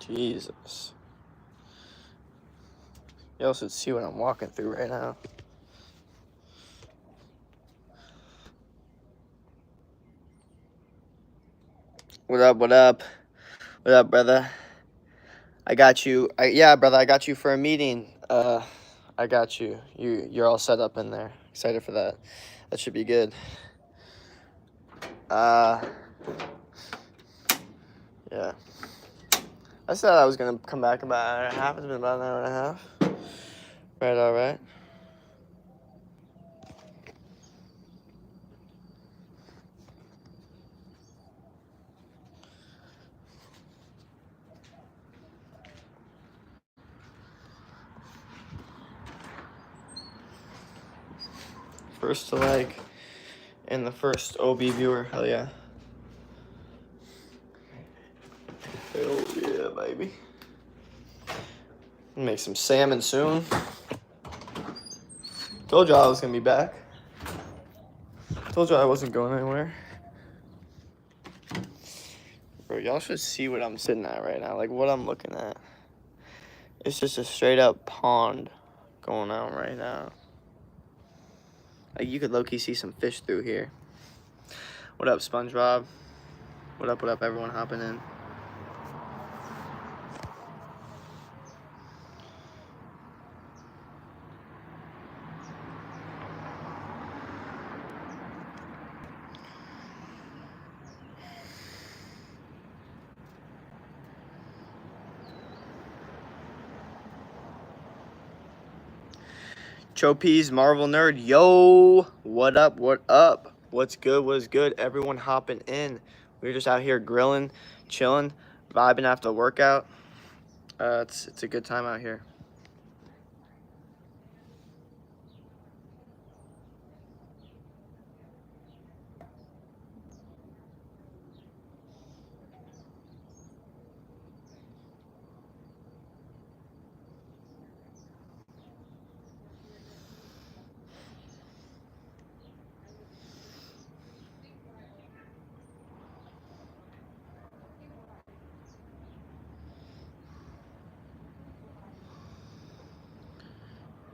Jesus. Y'all should see what I'm walking through right now. What up, what up? What up, brother? I got you. Yeah, brother, I got you for a meeting. I got you. You're all set up in there. Excited for that. That should be good. Yeah. I said I was gonna come back about an hour and a half. It's been about an hour and a half. Right, all right. First to like, and the first OB viewer. Hell yeah. Hell yeah, baby. Make some salmon soon. Told y'all I was gonna be back. Told y'all I wasn't going anywhere. Bro, y'all should see what I'm sitting at right now. Like what I'm looking at. It's just a straight up pond going on right now. Like you could low-key see some fish through here. What up, SpongeBob? What up, everyone hopping in? Chopies, Marvel Nerd, yo, what up, what's good, everyone hopping in. We're just out here grilling, chilling, vibing after the workout. It's a good time out here.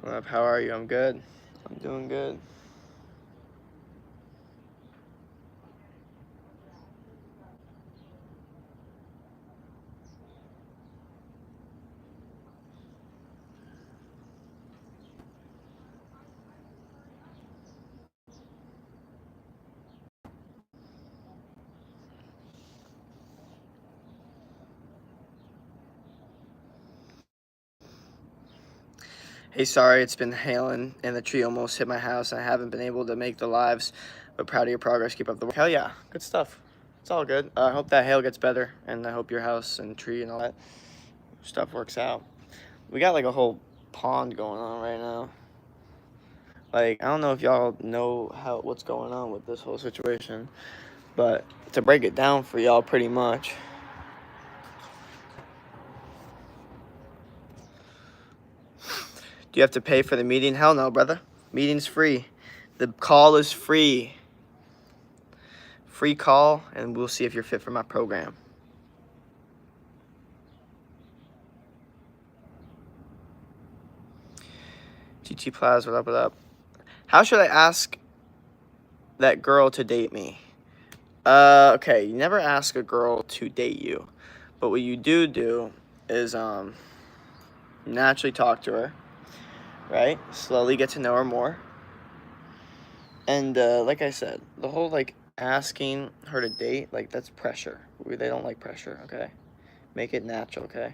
What up, how are you? I'm good. I'm doing good. Hey, sorry, it's been hailing and the tree almost hit my house. I haven't been able to make the lives, but proud of your progress. Keep up the work. Hell yeah, good stuff. It's all good. I hope that hail gets better, and I hope your house and tree and all that stuff works out. We got like a whole pond going on right now. Like, I don't know if y'all know what's going on with this whole situation, but to break it down for y'all pretty much. Do you have to pay for the meeting? Hell no, brother. Meeting's free. The call is free. Free call, and we'll see if you're fit for my program. GT Plaza, what up? How should I ask that girl to date me? Okay, you never ask a girl to date you. But what you do is, naturally talk to her, right? Slowly get to know her more. And, like I said, the whole, like, asking her to date, like, that's pressure. They don't like pressure, okay? Make it natural, okay?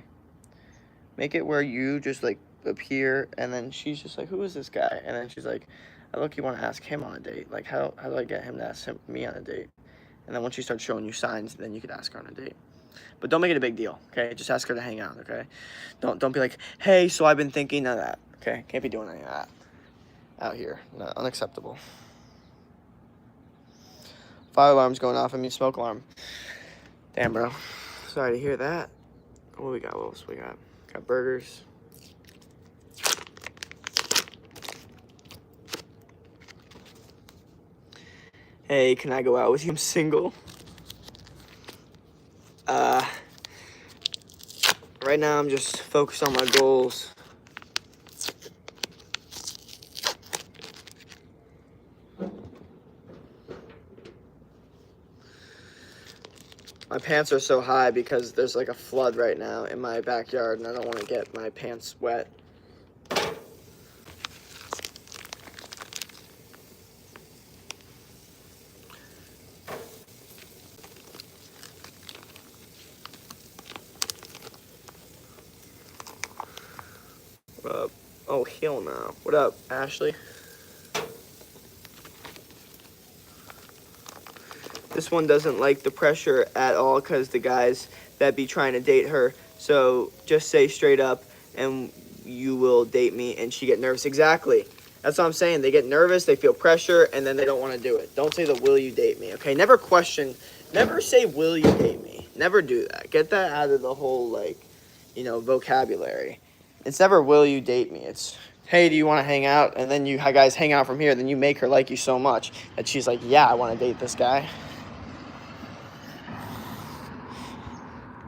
Make it where you just, like, appear, and then she's just like, who is this guy? And then she's like, I look, you want to ask him on a date. Like, how do I get him to ask me on a date? And then once she starts showing you signs, then you could ask her on a date. But don't make it a big deal, okay? Just ask her to hang out, okay? Don't be like, hey, so I've been thinking of that, okay? Can't be doing any of that out here. No, unacceptable. Fire alarm's going off. I mean, smoke alarm. Damn, bro. Sorry to hear that. What we got? What else we got? Got burgers. Hey, can I go out with you? I'm single. Right now, I'm just focused on my goals. My pants are so high because there's like a flood right now in my backyard, and I don't want to get my pants wet. What up? Oh, hell no. What up, Ashley? This one doesn't like the pressure at all because the guys that be trying to date her. So just say straight up, and you will date me, and she get nervous. Exactly. That's what I'm saying. They get nervous, they feel pressure, and then they don't want to do it. Don't say the will you date me, okay? Never question, never say will you date me. Never do that. Get that out of the whole, like, you know, vocabulary. It's never will you date me. It's, hey, do you want to hang out? And then you guys hang out from here. Then you make her like you so much that she's like, yeah, I want to date this guy.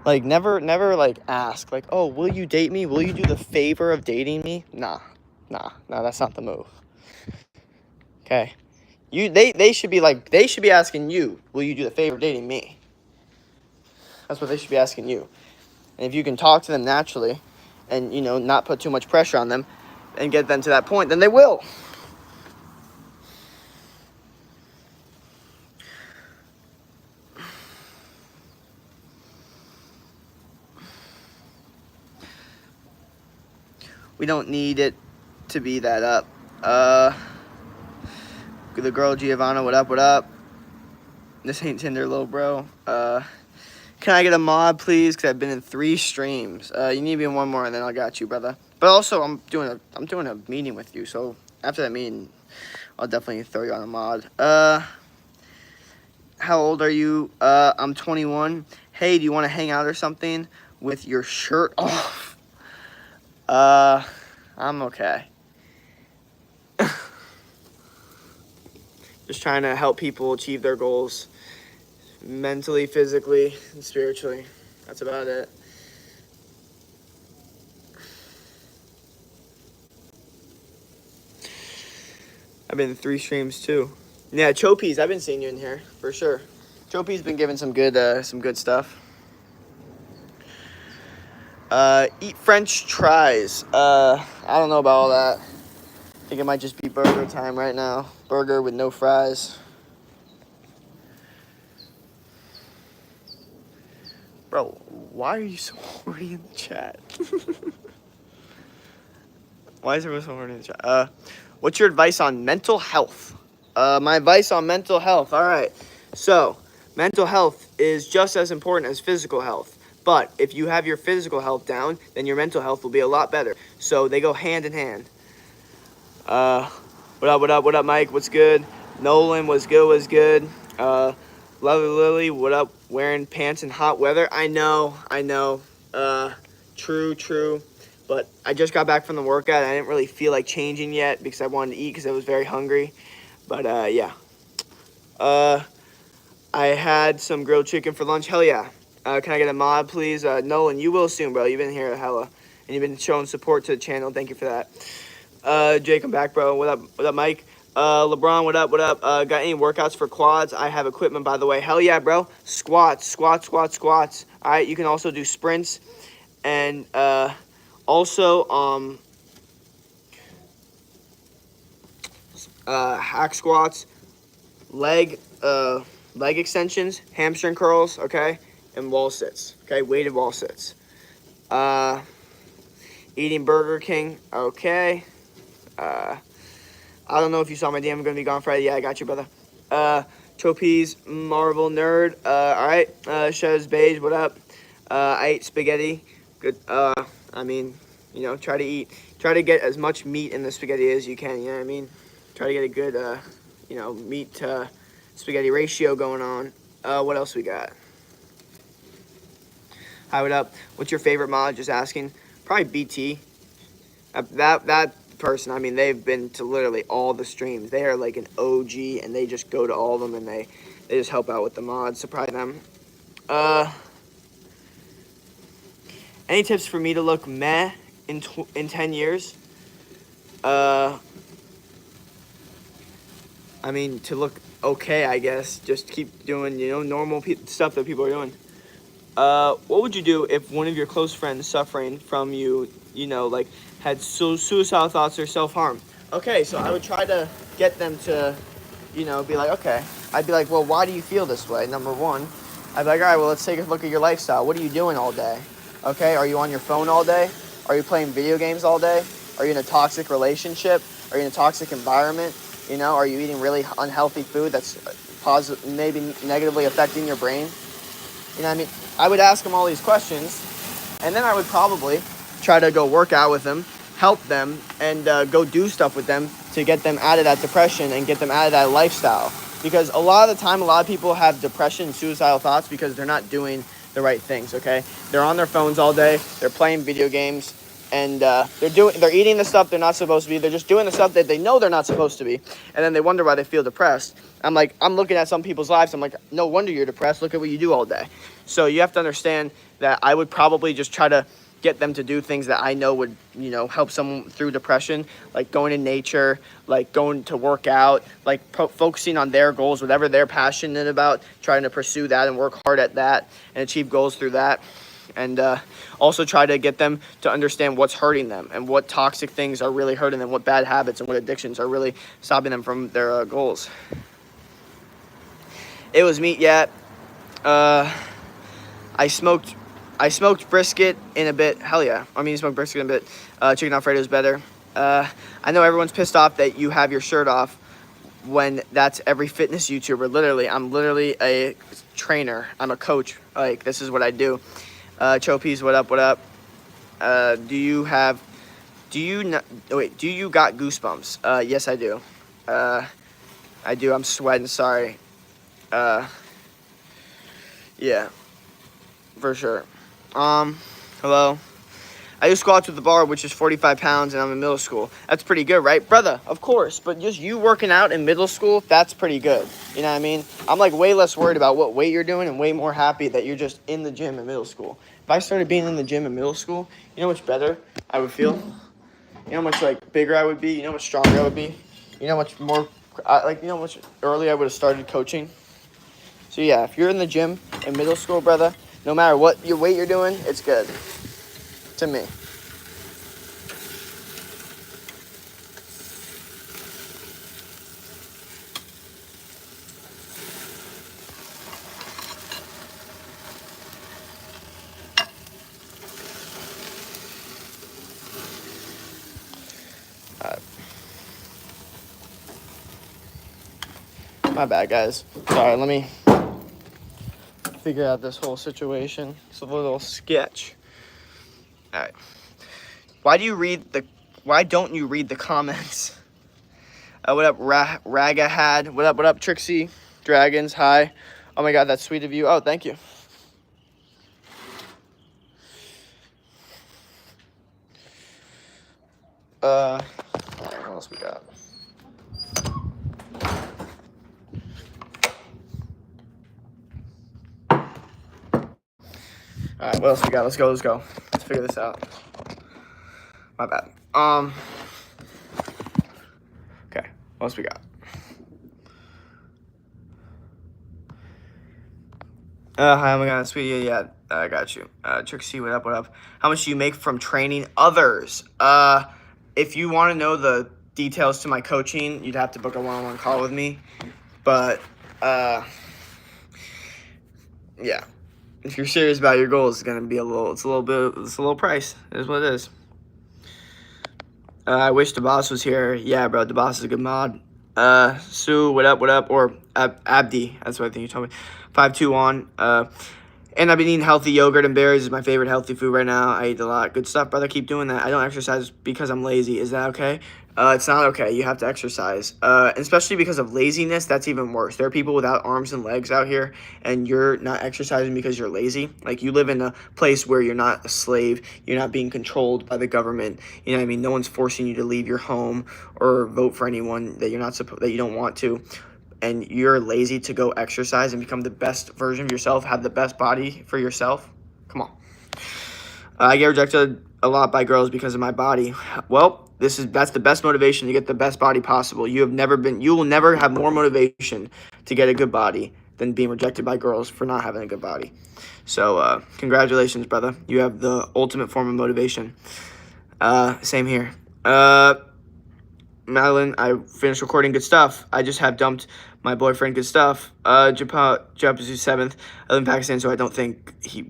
Like, never, like, ask, like, oh, will you date me? Will you do the favor of dating me? Nah, that's not the move. Okay? They should be like, they should be asking you, will you do the favor of dating me? That's what they should be asking you. And if you can talk to them naturally and, you know, not put too much pressure on them and get them to that point, then they will. We don't need it to be that up. The girl Giovanna, what up? This ain't Tinder, little bro. Can I get a mod, please? Because I've been in 3 streams. You need me in 1 more, and then I got you, brother. But also, I'm doing a meeting with you, so after that meeting, I'll definitely throw you on a mod. How old are you? I'm 21. Hey, do you want to hang out or something with your shirt off? I'm okay. Just trying to help people achieve their goals mentally, physically, and spiritually. That's about it. I've been in 3 streams too. Yeah, Chopies, I've been seeing you in here for sure. Chopies been giving some good stuff. Eat French fries. I don't know about all that. I think it might just be burger time right now. Burger with no fries. Bro, why are you so horny in the chat? Why is everyone so horny in the chat? What's your advice on mental health? My advice on mental health. All right. So, mental health is just as important as physical health. But if you have your physical health down, then your mental health will be a lot better. So they go hand in hand. What up, Mike? What's good? Nolan, what's good? Lovely Lily, what up? Wearing pants in hot weather? I know. True. But I just got back from the workout. I didn't really feel like changing yet because I wanted to eat because I was very hungry. But, yeah. I had some grilled chicken for lunch. Hell yeah. Can I get a mod, please? Nolan, you will soon, bro. You've been here hella. And you've been showing support to the channel. Thank you for that. Jake, I'm back, bro. What up, Mike? LeBron, what up? Got any workouts for quads? I have equipment, by the way. Hell yeah, bro. Squats. All right, you can also do sprints. And, also, hack squats, leg extensions, hamstring curls, okay, and wall sits, okay, weighted wall sits. Eating Burger King, okay. I don't know if you saw my DM. I'm gonna be gone Friday. Yeah, I got you, brother. Chopes, Marvel Nerd. All right. Shows Beige. What up? I ate spaghetti. Good. I mean, you know, try to get as much meat in the spaghetti as you can. You know what I mean? Try to get a good, you know, meat to spaghetti ratio going on. What else we got? Hi, what up? What's your favorite mod? Just asking. Probably BT. That person, I mean, they've been to literally all the streams. They are like an OG, and they just go to all of them, and they just help out with the mods. Surprise them. Any tips for me to look meh in 10 years? I mean, to look okay, I guess. Just keep doing, normal stuff that people are doing. What would you do if one of your close friends suffering from like had suicidal thoughts or self-harm? Okay, so I would try to get them to, be like, okay. I'd be like, well, why do you feel this way? Number one, I'd be like, all right, well, let's take a look at your lifestyle. What are you doing all day? Okay, are you on your phone all day? Are you playing video games all day? Are you in a toxic relationship? Are you in a toxic environment? Are you eating really unhealthy food that's maybe negatively affecting your brain? You know what I mean? I would ask them all these questions, and then I would probably try to go work out with them, help them, and go do stuff with them to get them out of that depression and get them out of that lifestyle. Because a lot of the time, a lot of people have depression and suicidal thoughts because they're not doing the right things, okay? They're on their phones all day, they're playing video games, and they're eating the stuff they're not supposed to be. They're just doing the stuff that they know they're not supposed to be, and then they wonder why they feel depressed. I'm looking at some people's lives. I'm like, no wonder you're depressed. Look at what you do all day. So you have to understand that I would probably just try to get them to do things that I know would, help someone through depression, like going to nature, like going to work out, like focusing on their goals, whatever they're passionate about, trying to pursue that and work hard at that and achieve goals through that. And also try to get them to understand what's hurting them and what toxic things are really hurting them, what bad habits and what addictions are really stopping them from their goals. It was meat yet. I smoked brisket in a bit. Hell yeah. I mean, you smoked brisket in a bit. Chicken Alfredo is better. I know everyone's pissed off that you have your shirt off when that's every fitness YouTuber. Literally, I'm literally a trainer. I'm a coach. Like, this is what I do. Choppies, what up, what up? Do you got goosebumps? Yes, I do. I do. I'm sweating, sorry. Yeah, for sure. Hello? I do squats with the bar, which is 45 pounds, and I'm in middle school. That's pretty good, right? Brother, of course. But just you working out in middle school, that's pretty good. You know what I mean? I'm like way less worried about what weight you're doing and way more happy that you're just in the gym in middle school. If I started being in the gym in middle school, you know how much better I would feel? You know how much bigger I would be? You know how much stronger I would be? You know how much more, you know how much earlier I would have started coaching? So yeah, if you're in the gym in middle school, brother, no matter what your weight you're doing, it's good. To me. My bad, guys. Sorry, let me figure out this whole situation. It's a little sketch. All right. Why don't you read the comments? What up, Ragahad? What up, Trixie? Dragons, hi. Oh my God, that's sweet of you. Oh, thank you. All right, what else we got? All right, what else we got? Let's go. Let's figure this out. My bad. Okay, what else we got? Hi, oh my God, sweetie. Yeah, I got you. Trixie, what up? How much do you make from training others? If you want to know the details to my coaching, you'd have to book a one-on-one call with me. But, yeah. If you're serious about your goals, it's gonna be a little price. It is what it is. I wish the boss was here. Yeah, bro, the boss is a good mod. Sue, what up? Or Abdi, that's what I think you told me. 521. And I've been eating healthy yogurt and berries. Is my favorite healthy food right now. I eat a lot. Good stuff, brother. Keep doing that. I don't exercise because I'm lazy. Is that okay? It's not okay. You have to exercise. Especially because of laziness, that's even worse. There are people without arms and legs out here, and you're not exercising because you're lazy. Like, you live in a place where you're not a slave. You're not being controlled by the government. You know what I mean? No one's forcing you to leave your home or vote for anyone that that you don't want to. And you're lazy to go exercise and become the best version of yourself, have the best body for yourself. Come I get rejected a lot by girls because of my body. Well, that's the best motivation to get the best body possible. You will never have more motivation to get a good body than being rejected by girls for not having a good body. So, congratulations, brother. You have the ultimate form of motivation. Same here. Madeline, I finished recording. Good stuff. I just have dumped my boyfriend. Good stuff. Japan is 7th. I live in Pakistan, so I don't think he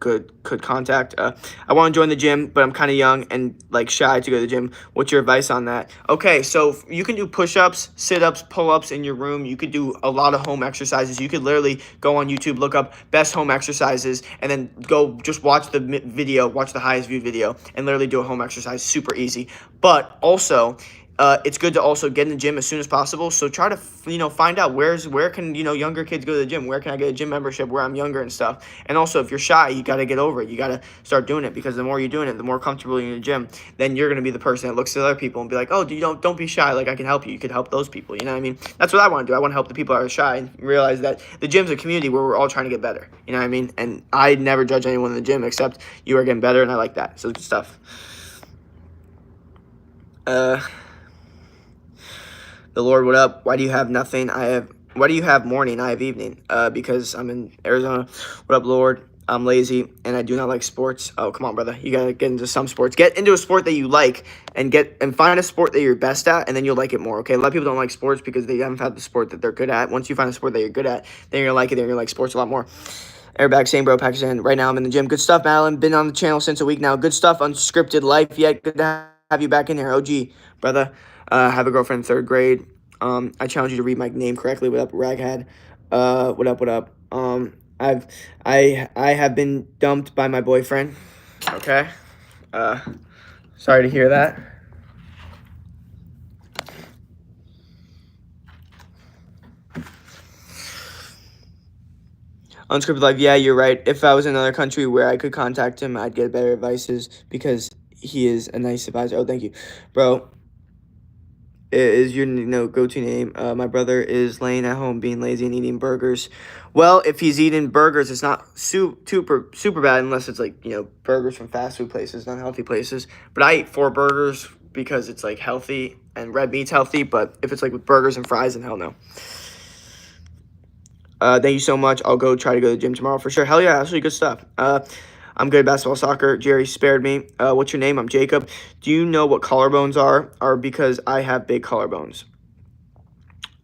could contact. I want to join the gym, but I'm kind of young and like shy to go to the gym. What's your advice on that? Okay, so you can do push-ups, sit-ups, pull-ups in your room. You could do a lot of home exercises. You could literally go on YouTube, look up best home exercises, and then go just watch the video, watch the highest viewed video, and literally do a home exercise. Super easy. But also, it's good to also get in the gym as soon as possible. So try to, find out where can, younger kids go to the gym? Where can I get a gym membership where I'm younger and stuff? And also, if you're shy, you got to get over it. You got to start doing it, because the more you're doing it, the more comfortable you're in the gym. Then you're going to be the person that looks at other people and be like, oh, don't be shy. Like, I can help you. You could help those people. You know what I mean? That's what I want to do. I want to help the people that are shy and realize that the gym's a community where we're all trying to get better. You know what I mean? And I never judge anyone in the gym except you are getting better, and I like that. So good stuff. The Lord, what up? Why do you have nothing? Why do you have morning? I have evening. Because I'm in Arizona. What up, Lord? I'm lazy and I do not like sports. Oh, come on, brother. You gotta get into some sports. Get into a sport that you like and find a sport that you're best at, and then you'll like it more. Okay. A lot of people don't like sports because they haven't had the sport that they're good at. Once you find a sport that you're good at, then you're gonna like it. Then you're gonna like sports a lot more. Airbag, same bro, Pakistan. Right now I'm in the gym. Good stuff, Madeline. Been on the channel since a week now. Good stuff. Unscripted life. Yeah, good to have you back in here. OG, brother. Have a girlfriend in 3rd grade. I challenge you to read my name correctly. What up, Raghead? What up? I have been dumped by my boyfriend. Okay. Sorry to hear that. Unscripted life. Yeah, you're right. If I was in another country where I could contact him, I'd get better advices because he is a nice advisor. Oh, thank you, bro. Is your go-to name? My brother is laying at home being lazy and eating burgers. Well, if he's eating burgers, it's not super bad unless it's like, burgers from fast food places, unhealthy places. But I eat 4 burgers because it's like healthy and red meat's healthy. But if it's like with burgers and fries, then hell no. Thank you so much. I'll go try to go to the gym tomorrow for sure. Hell yeah, absolutely good stuff. I'm good at basketball, soccer. Jerry spared me. What's your name? I'm Jacob. Do you know what collarbones are? Are because I have big collarbones.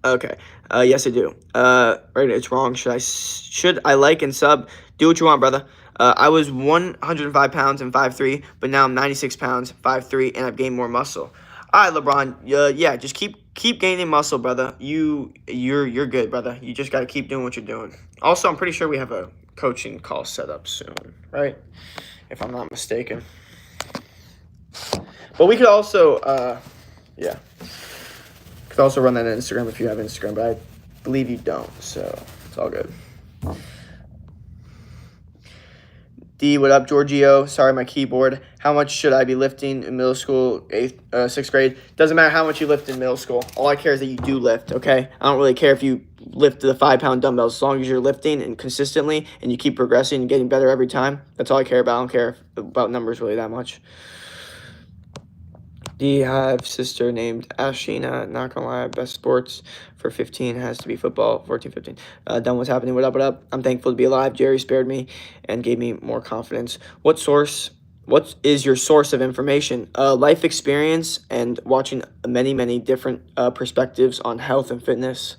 Okay. Yes, I do. Right, it's wrong. Should I like and sub? Do what you want, brother. I was 105 pounds and 5'3", but now I'm 96 pounds, 5'3", and I've gained more muscle. All right, LeBron. Yeah, just keep gaining muscle, brother. You're good, brother. You just got to keep doing what you're doing. Also, I'm pretty sure we have a coaching call set up soon, right? If I'm not mistaken. But we could also, could also run that on Instagram if you have Instagram, but I believe you don't, so it's all good. D, what up, Giorgio? Sorry, my keyboard. How much should I be lifting in middle school, 6th grade? Doesn't matter how much you lift in middle school. All I care is that you do lift, okay? I don't really care if you lift the 5-pound dumbbells. As long as you're lifting and consistently and you keep progressing and getting better every time, that's all I care about. I don't care about numbers really that much. D, I have sister named Ashina. Not gonna lie, best sports for 15 has to be football. 14, 15. Done what's happening. What up? I'm thankful to be alive. Jerry spared me and gave me more confidence. What is your source of information? Life experience and watching many different perspectives on health and fitness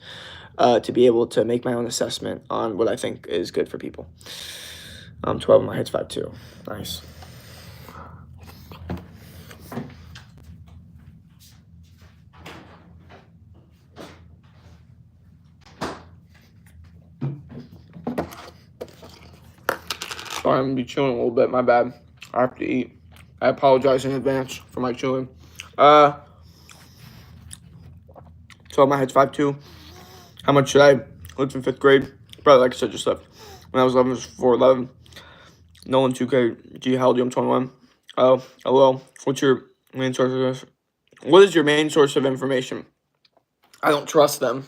to be able to make my own assessment on what I think is good for people. I'm 12 and my height's 5'2". Nice. Sorry, I'm going to be chewing a little bit. My bad. I have to eat. I apologize in advance for my chewing. So my height's 5'2". How much should I lift in 5th grade? Probably, like I said, just left. When I was 11, it was 4'11". Nolan 2K. G, how old are you? I'm 21. Oh, hello. What's your main source of this? What is your main source of information? I don't trust them.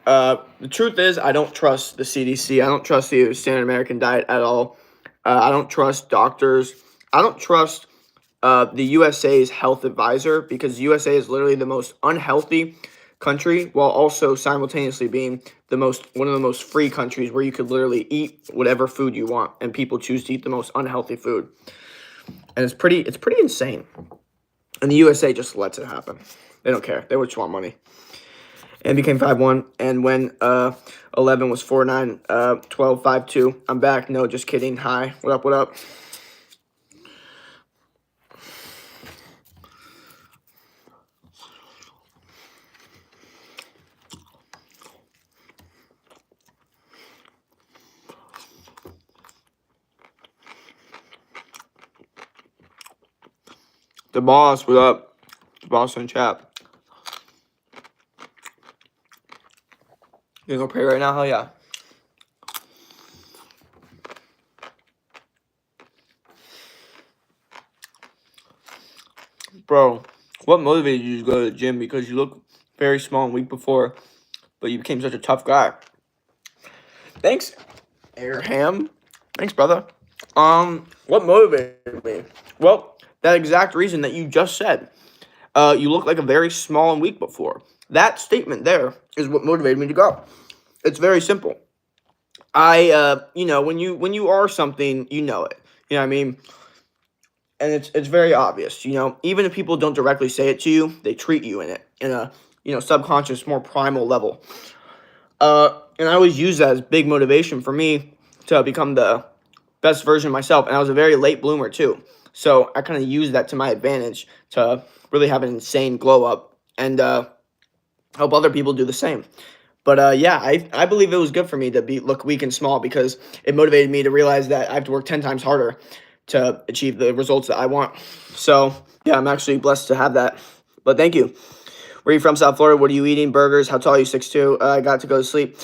The truth is, I don't trust the CDC. I don't trust the standard American diet at all. I don't trust doctors. I don't trust the USA's health advisor, because USA is literally the most unhealthy country, while also simultaneously being one of the most free countries, where you could literally eat whatever food you want, and people choose to eat the most unhealthy food. And it's pretty insane. And the USA just lets it happen. They don't care. They just want money. And became 5-1. And when 11 was 4-9, 12, 5-2. I'm back. No, just kidding. Hi. What up? What up? The boss. What up? The boss in chat. You gonna go pray right now? Hell yeah. Bro, what motivated you to go to the gym? Because you look very small and weak before, but you became such a tough guy. Thanks, Abraham. Thanks, brother. What motivated me? Well, that exact reason that you just said. You look like a very small and weak before. That statement there is what motivated me to go. It's very simple. When you are something, you know it. You know what I mean? And it's very obvious. Even if people don't directly say it to you, they treat you in a subconscious, more primal level. And I always use that as big motivation for me to become the best version of myself. And I was a very late bloomer too, so I kind of used that to my advantage to really have an insane glow up and help other people do the same. But yeah, I believe it was good for me to look weak and small, because it motivated me to realize that I have to work 10 times harder to achieve the results that I want. So yeah, I'm actually blessed to have that. But thank you. Where are you from? South Florida. What are you eating? Burgers. How tall are you? 6'2". I got to go to sleep.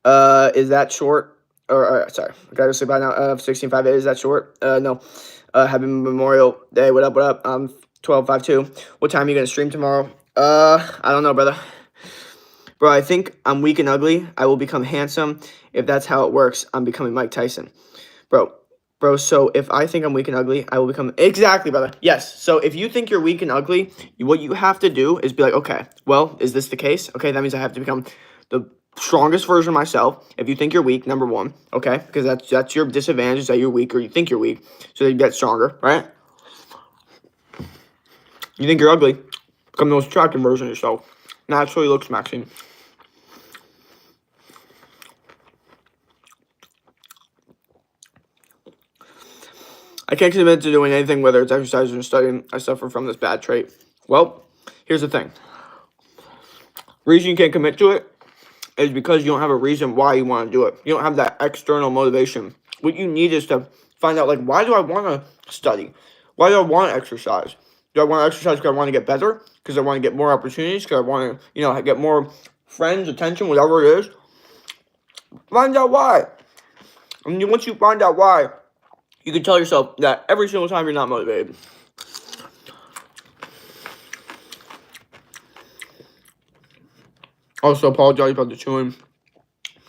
Is that short? Sorry, I got to sleep by now. 16.58. Is that short? No. Happy Memorial Day. What up? What up? I'm 12.52. What time are you gonna stream tomorrow? I don't know, brother. Bro, I think I'm weak and ugly. I will become handsome. If that's how it works, I'm becoming Mike Tyson. Bro, so if I think I'm weak and ugly, I will become... Exactly, brother. Yes. So if you think you're weak and ugly, what you have to do is be like, okay, well, is this the case? Okay, that means I have to become the strongest version of myself. If you think you're weak, number one, okay? Because that's your disadvantage, is that you're weak, or you think you're weak, so that you get stronger, right? You think you're ugly, become the most attractive version of yourself. Naturally looks maxing. I can't commit to doing anything, whether it's exercising or studying. I suffer from this bad trait. Well, here's the thing. Reason you can't commit to it is because you don't have a reason why you want to do it. You don't have that external motivation. What you need is to find out, like, why do I want to study? Why do I want to exercise? Do I want to exercise because I want to get better? Because I want to get more opportunities? Because I want to, get more friends, attention, whatever it is? Find out why. And once you find out why, you can tell yourself that every single time you're not motivated. Also, apologize about the chewing.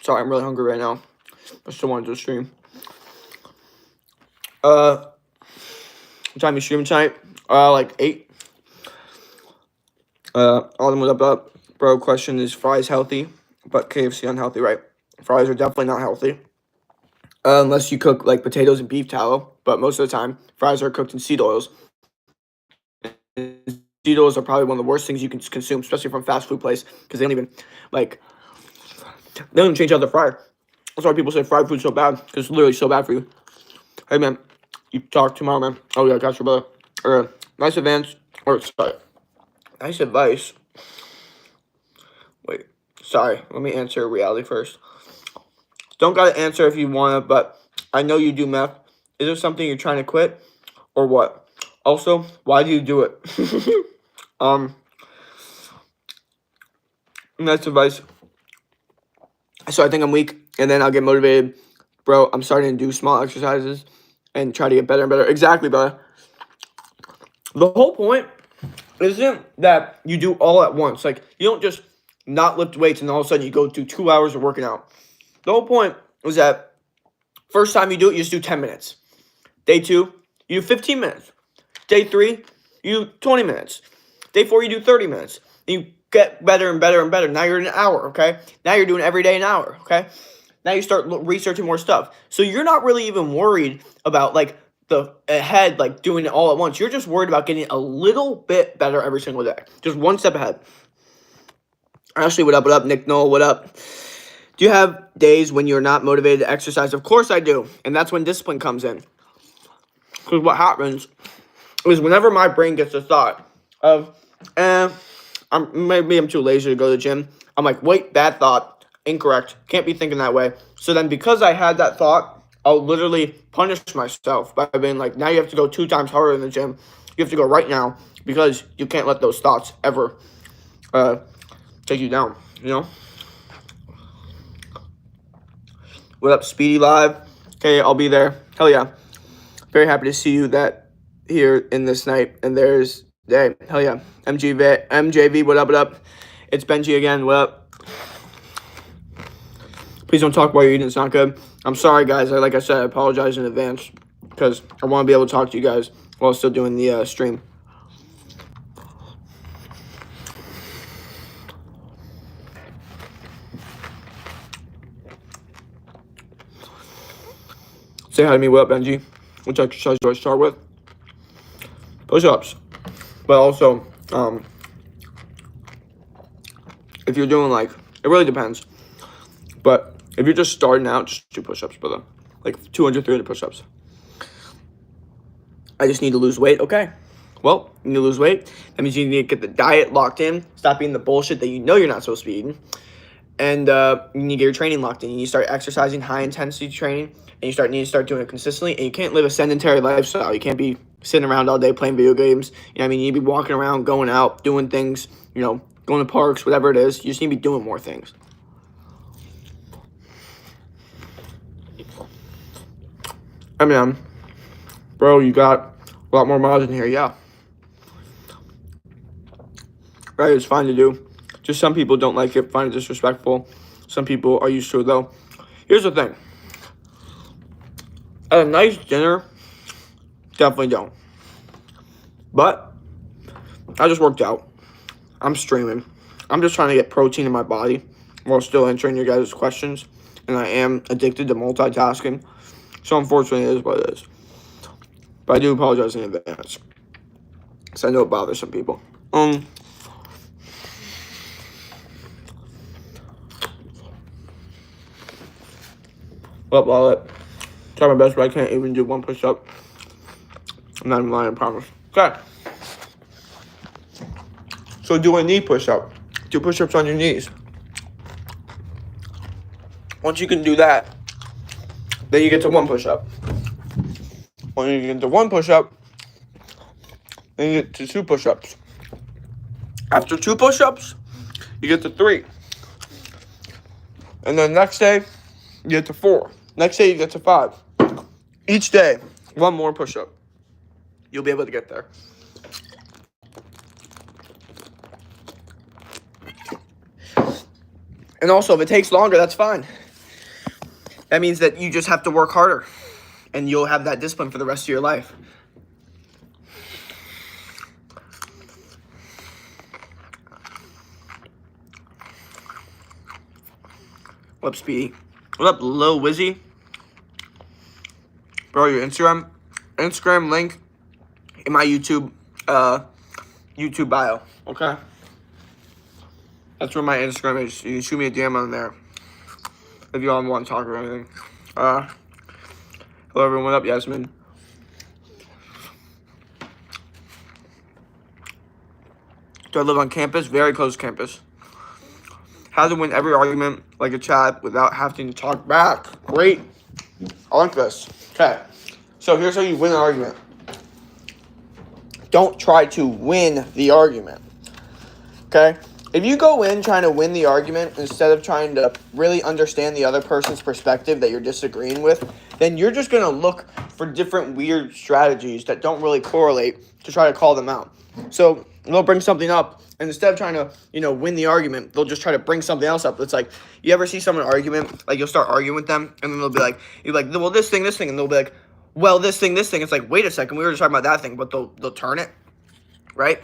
Sorry, I'm really hungry right now. I still wanted to stream. What time you streaming tonight? Like 8. Autumn, what up? Bro, question, is fries healthy, but KFC unhealthy, right? Fries are definitely not healthy. Unless you cook, like, potatoes and beef tallow. But most of the time, fries are cooked in seed oils. Seed oils are probably one of the worst things you can consume, especially from a fast food place, because they don't even, they don't even change out the fryer. That's why people say fried food's so bad, because it's literally so bad for you. Hey, man, you talk tomorrow, man. Oh, yeah, got your brother. Nice advance, nice advice. Wait, sorry, let me answer reality first. Don't gotta answer if you wanna, but I know you do meth. Is it something you're trying to quit, or what? Also, why do you do it? Nice advice. So I think I'm weak, and then I'll get motivated. Bro, I'm starting to do small exercises and try to get better and better. Exactly, brother. The whole point isn't that you do all at once. Like, you don't just not lift weights, and all of a sudden you go do 2 hours of working out. The whole point is that first time you do it, you just do 10 minutes. Day 2, you do 15 minutes. Day 3, you do 20 minutes. Day 4, you do 30 minutes. You get better and better and better. Now you're in an hour, okay? Now you're doing every day an hour, okay? Now you start researching more stuff. So you're not really even worried about, like, the ahead, like, doing it all at once. You're just worried about getting a little bit better every single day. Just one step ahead. Ashley, what up, what up? Nick Knoll, what up? Do you have days when you're not motivated to exercise? Of course I do. And that's when discipline comes in. Because what happens is whenever my brain gets a thought of, maybe I'm too lazy to go to the gym, I'm like, wait, bad thought, incorrect, can't be thinking that way. So then because I had that thought, I'll literally punish myself by being like, now you have to go 2 times harder in the gym. You have to go right now because you can't let those thoughts ever take you down, you know? What up, Speedy Live? Okay, I'll be there. Hell yeah. Very happy to see you here in this night. And there's Day. Hell yeah. MJV, what up, what up? It's Benji again, what up? Please don't talk while you're eating, it's not good. I'm sorry, guys. Like I said, I apologize in advance because I want to be able to talk to you guys while still doing the stream. Say hi to me, what up, Benji? Which exercise do I start with? Push-ups. But also, if you're doing, like, it really depends. But if you're just starting out, just do push-ups, brother. Like 200, 300 push-ups. I just need to lose weight. Okay. Well, you need to lose weight. That means you need to get the diet locked in. Stop eating the bullshit that you know you're not supposed to be eating. And you need to get your training locked in. You need to start exercising, high-intensity training. And you need to start doing it consistently. And you can't live a sedentary lifestyle. You can't be sitting around all day playing video games. You know what I mean? You need to be walking around, going out, doing things, you know, going to parks, whatever it is. You just need to be doing more things. I mean, bro, you got a lot more miles in here. Yeah. Right, it's fine to do. Just some people don't like it, find it disrespectful. Some people are used to it, though. Here's the thing. At a nice dinner, definitely don't. But I just worked out. I'm streaming. I'm just trying to get protein in my body while still answering your guys' questions. And I am addicted to multitasking. So unfortunately, it is what it is. But I do apologize in advance. Because I know it bothers some people. Well, I'll try my best, but I can't even do one push-up. I'm not even lying, I promise. Okay. So do a knee push-up. Do push-ups on your knees. Once you can do that, then you get to one push-up. When you get to one push-up, then you get to 2 push-ups. After 2 push-ups, you get to 3. And then next day, you get to 4. Next day, you get to 5. Each day, 1 more push-up. You'll be able to get there. And also, if it takes longer, that's fine. That means that you just have to work harder. And you'll have that discipline for the rest of your life. What up, Speedy? What up, Lil Wizzy? Bro, your Instagram link in my YouTube bio, okay? That's where my Instagram is. You can shoot me a DM on there if you all want to talk or anything. Hello, everyone. What up, Yasmin? Do I live on campus? Very close campus. How to win every argument like a chat without having to talk back. Great. I like this. Okay. So here's how you win an argument. Don't try to win the argument. Okay? If you go in trying to win the argument instead of trying to really understand the other person's perspective that you're disagreeing with, then you're just going to look for different weird strategies that don't really correlate to try to call them out. So they'll bring something up, and instead of trying to, win the argument, they'll just try to bring something else up. It's like, you ever see someone argument, like you'll start arguing with them, and then they'll be like, you're like, well, this thing, and they'll be like, well, this thing. It's like, wait a second, we were just talking about that thing, but they'll turn it, right?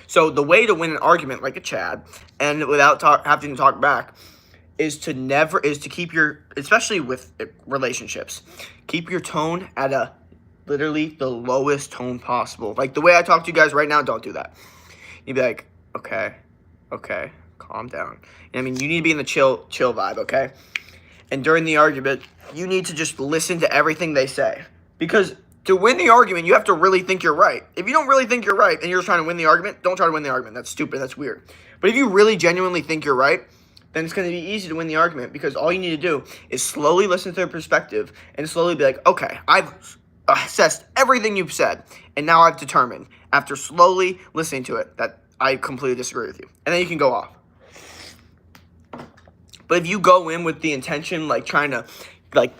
So the way to win an argument like a Chad, and without having to talk back, is to keep your, especially with relationships, keep your tone at literally the lowest tone possible. Like the way I talk to you guys right now, don't do that. You'd be like, okay, calm down. I mean, you need to be in the chill vibe, okay? And during the argument, you need to just listen to everything they say. Because to win the argument, you have to really think you're right. If you don't really think you're right and you're just trying to win the argument, don't try to win the argument. That's stupid. That's weird. But if you really genuinely think you're right, then it's going to be easy to win the argument, because all you need to do is slowly listen to their perspective and slowly be like, okay, I've assessed everything you've said, and now I've determined, after slowly listening to it, that I completely disagree with you. And then you can go off. But if you go in with the intention, like trying to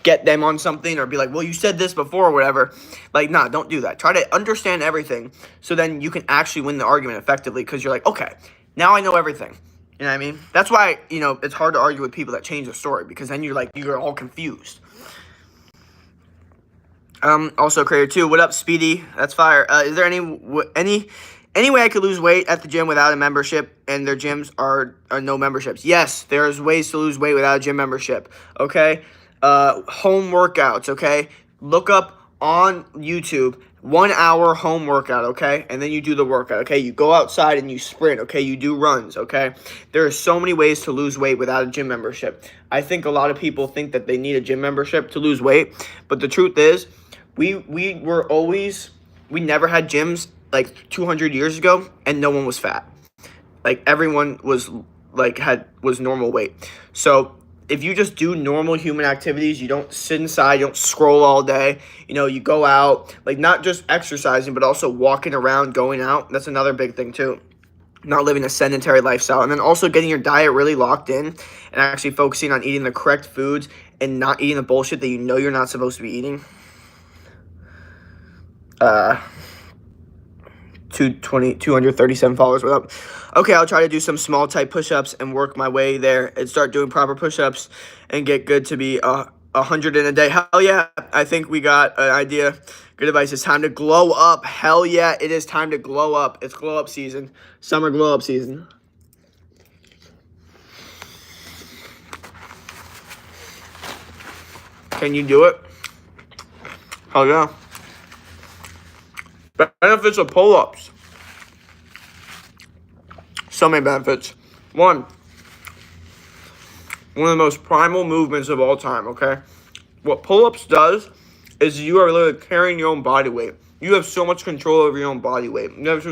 get them on something, or be like, well, you said this before or whatever, nah, don't do that. Try to understand everything, so then you can actually win the argument effectively, because you're like, okay, now I know everything. You know what I mean? That's why, it's hard to argue with people that change the story, because then you're all confused. Also, Creator 2, what up, Speedy? That's fire. Is there any way I could lose weight at the gym without a membership, and their gyms are no memberships? Yes, there's ways to lose weight without a gym membership, okay? Home workouts, okay? Look up on YouTube 1 hour home workout, okay? And then you do the workout, okay? You go outside and you sprint, okay? You do runs, okay? There are so many ways to lose weight without a gym membership. I think a lot of people think that they need a gym membership to lose weight, but the truth is, we never had gyms like 200 years ago, and no one was fat. Like, everyone was normal weight. So if you just do normal human activities, you don't sit inside, you don't scroll all day, you go out, not just exercising, but also walking around, going out. That's another big thing too. Not living a sedentary lifestyle. And then also getting your diet really locked in, and actually focusing on eating the correct foods and not eating the bullshit that you're not supposed to be eating. 237 followers, what up? Okay, I'll try to do some small type push-ups and work my way there and start doing proper push-ups and get good to be 100 in a day. Hell yeah, I think we got an idea. Good advice. It's time to glow up. Hell yeah, it is time to glow up. It's glow up season. Summer glow up season. Can you do it? Hell yeah. Benefits of pull-ups. So many benefits. One of the most primal movements of all time, okay? What pull-ups does is you are literally carrying your own body weight. You have so much control over your own body weight. You have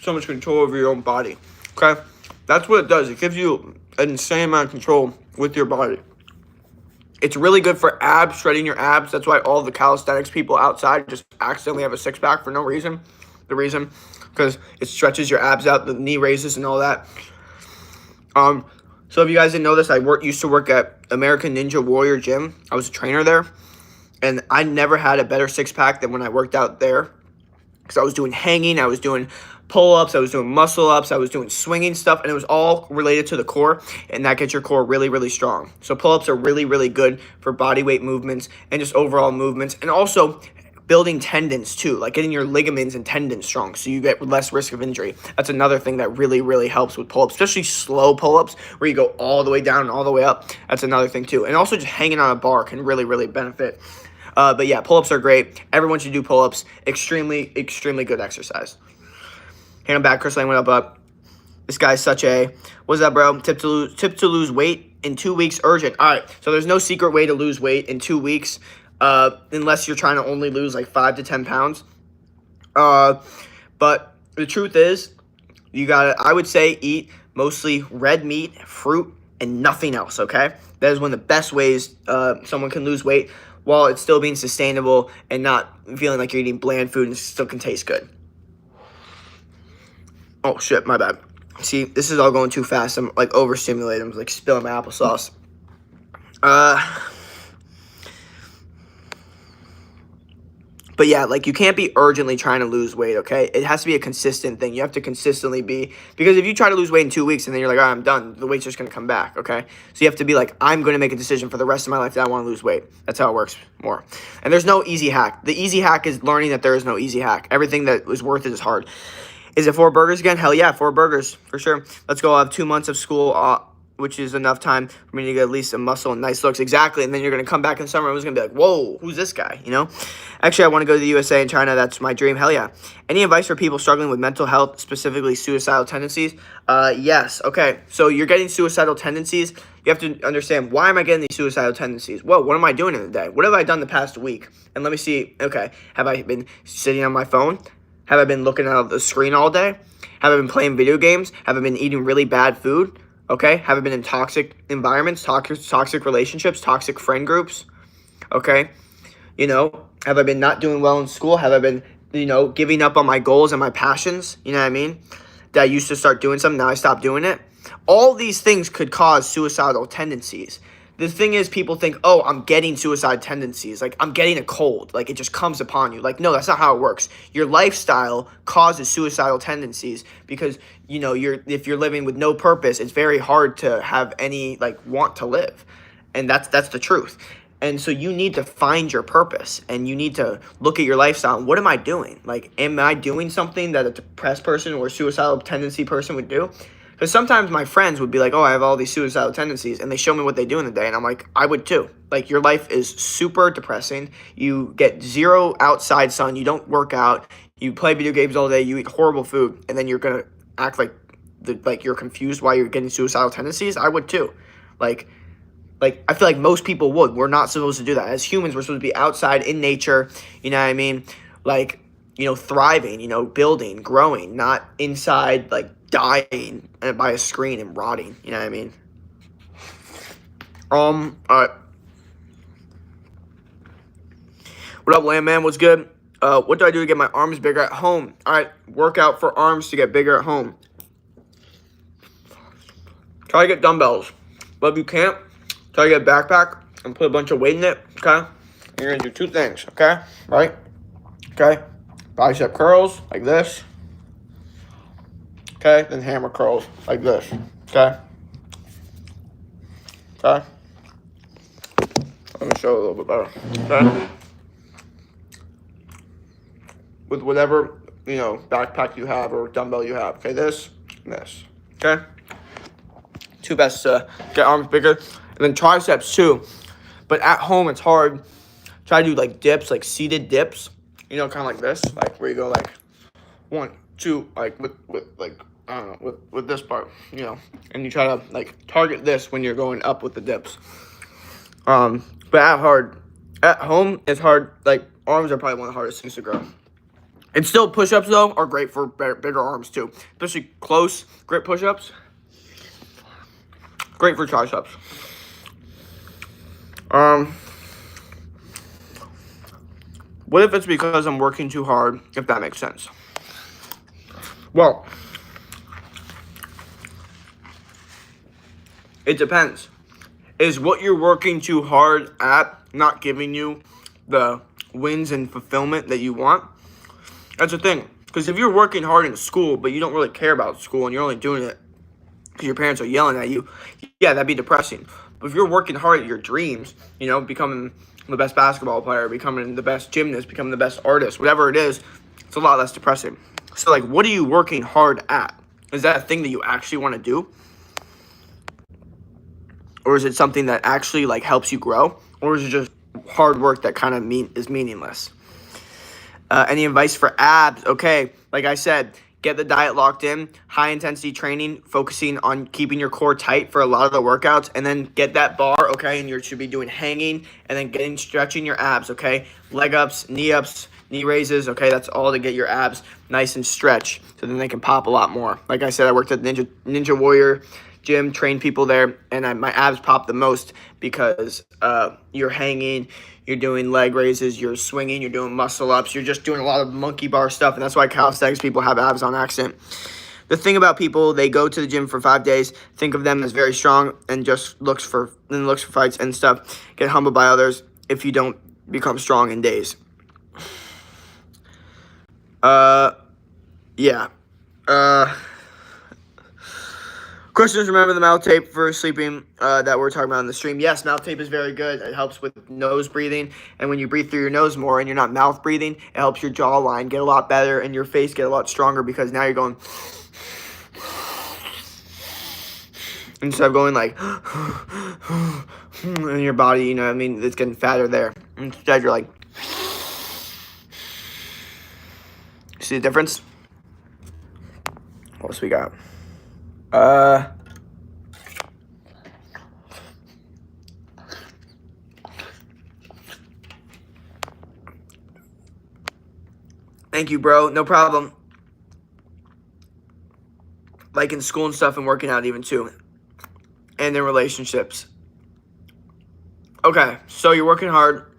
so much control over your own body, okay? That's what it does. It gives you an insane amount of control with your body. It's really good for abs, shredding your abs. That's why all the calisthenics people outside just accidentally have a six-pack for no reason. The reason, because it stretches your abs out, the knee raises and all that. So if you guys didn't know this, I used to work at American Ninja Warrior Gym. I was a trainer there, and I never had a better six-pack than when I worked out there, because I was doing hanging, I was doing pull-ups, I was doing muscle-ups, I was doing swinging stuff, and it was all related to the core, and that gets your core really, really strong. So pull-ups are really, really good for body weight movements and just overall movements, and also building tendons too, like getting your ligaments and tendons strong so you get less risk of injury. That's another thing that really, really helps with pull-ups, especially slow pull-ups where you go all the way down and all the way up. That's another thing too. And also just hanging on a bar can really, really benefit. But yeah, pull-ups are great. Everyone should do pull-ups. Extremely, extremely good exercise. Hey, I'm back. Chris Lane, what up? This guy's such a, what's up, bro? Tip to lose weight in 2 weeks, urgent. All right, so there's no secret way to lose weight in 2 weeks, unless you're trying to only lose like 5 to 10 pounds. But the truth is, you gotta, I would say, eat mostly red meat, fruit, and nothing else, okay? That is one of the best ways someone can lose weight while it's still being sustainable and not feeling like you're eating bland food and it still can taste good. Oh, shit, my bad. See, this is all going too fast. I'm, like, overstimulated. I'm, like, spilling my applesauce. But yeah, like you can't be urgently trying to lose weight, okay? It has to be a consistent thing. You have to consistently be, because if you try to lose weight in 2 weeks and then you're like, oh, I'm done, the weight's just going to come back, okay? So you have to be like, I'm going to make a decision for the rest of my life that I want to lose weight. That's how it works more. And there's no easy hack. The easy hack is learning that there is no easy hack. Everything that is worth it is hard. Is it 4 burgers again? Hell yeah, 4 burgers for sure. Let's go. I'll have 2 months of school, which is enough time for me to get at least some muscle and nice looks. Exactly. And then you're going to come back in summer and it's going to be like, whoa, who's this guy? You know? Actually, I want to go to the USA and China. That's my dream. Hell yeah. Any advice for people struggling with mental health, specifically suicidal tendencies? Yes. Okay. So you're getting suicidal tendencies. You have to understand, why am I getting these suicidal tendencies? Well, what am I doing in the day? What have I done the past week? And let me see. Okay. Have I been sitting on my phone? Have I been looking at the screen all day? Have I been playing video games? Have I been eating really bad food? Okay, have I been in toxic environments, toxic relationships, toxic friend groups? Okay, you know, have I been not doing well in school? Have I been, giving up on my goals and my passions? You know what I mean? That I used to start doing something, now I stopped doing it. All these things could cause suicidal tendencies. The thing is, people think, oh, I'm getting suicide tendencies. Like, I'm getting a cold. Like, it just comes upon you. Like, no, that's not how it works. Your lifestyle causes suicidal tendencies because, if you're living with no purpose, it's very hard to have any, want to live. And that's the truth. And so you need to find your purpose and you need to look at your lifestyle. What am I doing? Like, am I doing something that a depressed person or a suicidal tendency person would do? Because sometimes my friends would be like, oh, I have all these suicidal tendencies, and they show me what they do in the day, and I'm like, I would too. Like, your life is super depressing. You get zero outside sun. You don't work out. You play video games all day. You eat horrible food, and then you're going to act like you're confused why you're getting suicidal tendencies. I would too. Like, I feel like most people would. We're not supposed to do that. As humans, we're supposed to be outside in nature, you know what I mean? Like, thriving, building, growing, not inside, dying by a screen and rotting, you know what I mean? All right. What up, Landman? What's good? What do I do to get my arms bigger at home? All right, workout for arms to get bigger at home. Try to get dumbbells. But if you can't, try to get a backpack and put a bunch of weight in it, okay? And you're going to do 2 things, okay? Right? Okay? Bicep curls, like this. Okay, then hammer curls like this. Okay. Okay. Let me show you a little bit better. Okay. With whatever, backpack you have or dumbbell you have. Okay, this and this. Okay. 2 best to get arms bigger. And then triceps too. But at home it's hard. Try to do dips, seated dips. Kind of like this. Like where you go 1, 2, with this part, and you try to target this when you're going up with the dips. But at home it's hard. Arms are probably one of the hardest things to grow. And still, push-ups though are great for bigger arms too, especially close grip push-ups. Great for triceps. What if it's because I'm working too hard? If that makes sense. Well, it depends. Is what you're working too hard at not giving you the wins and fulfillment that you want? That's the thing. Because if you're working hard in school, but you don't really care about school and you're only doing it because your parents are yelling at you, yeah, that'd be depressing. But if you're working hard at your dreams, becoming the best basketball player, becoming the best gymnast, becoming the best artist, whatever it is, it's a lot less depressing. So, what are you working hard at? Is that a thing that you actually want to do? Or is it something that actually, helps you grow? Or is it just hard work that kind of is meaningless? Any advice for abs? Okay, like I said, get the diet locked in, high-intensity training, focusing on keeping your core tight for a lot of the workouts, and then get that bar, okay, and you should be doing hanging, and then stretching your abs, okay? Leg ups, knee raises, okay? That's all to get your abs nice and stretched, so then they can pop a lot more. Like I said, I worked at Ninja Warrior gym, trained people there, and my abs pop the most because you're hanging, you're doing leg raises, you're swinging, you're doing muscle ups, you're just doing a lot of monkey bar stuff, and that's why calisthenics people have abs on accident. The thing about people, they go to the gym for 5 days, think of them as very strong, and just looks for fights and stuff, get humbled by others if you don't become strong in days. Yeah. Questions, remember the mouth tape for sleeping that we're talking about in the stream. Yes, mouth tape is very good. It helps with nose breathing. And when you breathe through your nose more and you're not mouth breathing, it helps your jawline get a lot better and your face get a lot stronger because now you're going instead of going like in your body, you know what I mean? It's getting fatter there. Instead, you're like, see the difference? What else we got? Thank you, bro. No problem. Like in school and stuff and working out even too. And in relationships. Okay, so you're working hard.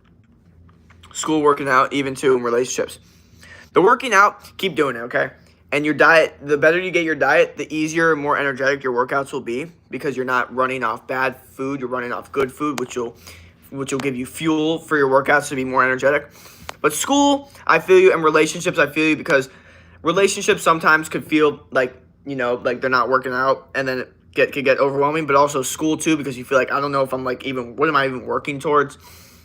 School, working out, even too in relationships. The working out, keep doing it, okay? And your diet, the better you get your diet, the easier and more energetic your workouts will be because you're not running off bad food, you're running off good food, which will give you fuel for your workouts to be more energetic. But school, I feel you, and relationships, I feel you, because relationships sometimes could feel like, you know, like they're not working out, and then it could get overwhelming. But also school too, because you feel like, I don't know if I'm like even, what am I even working towards?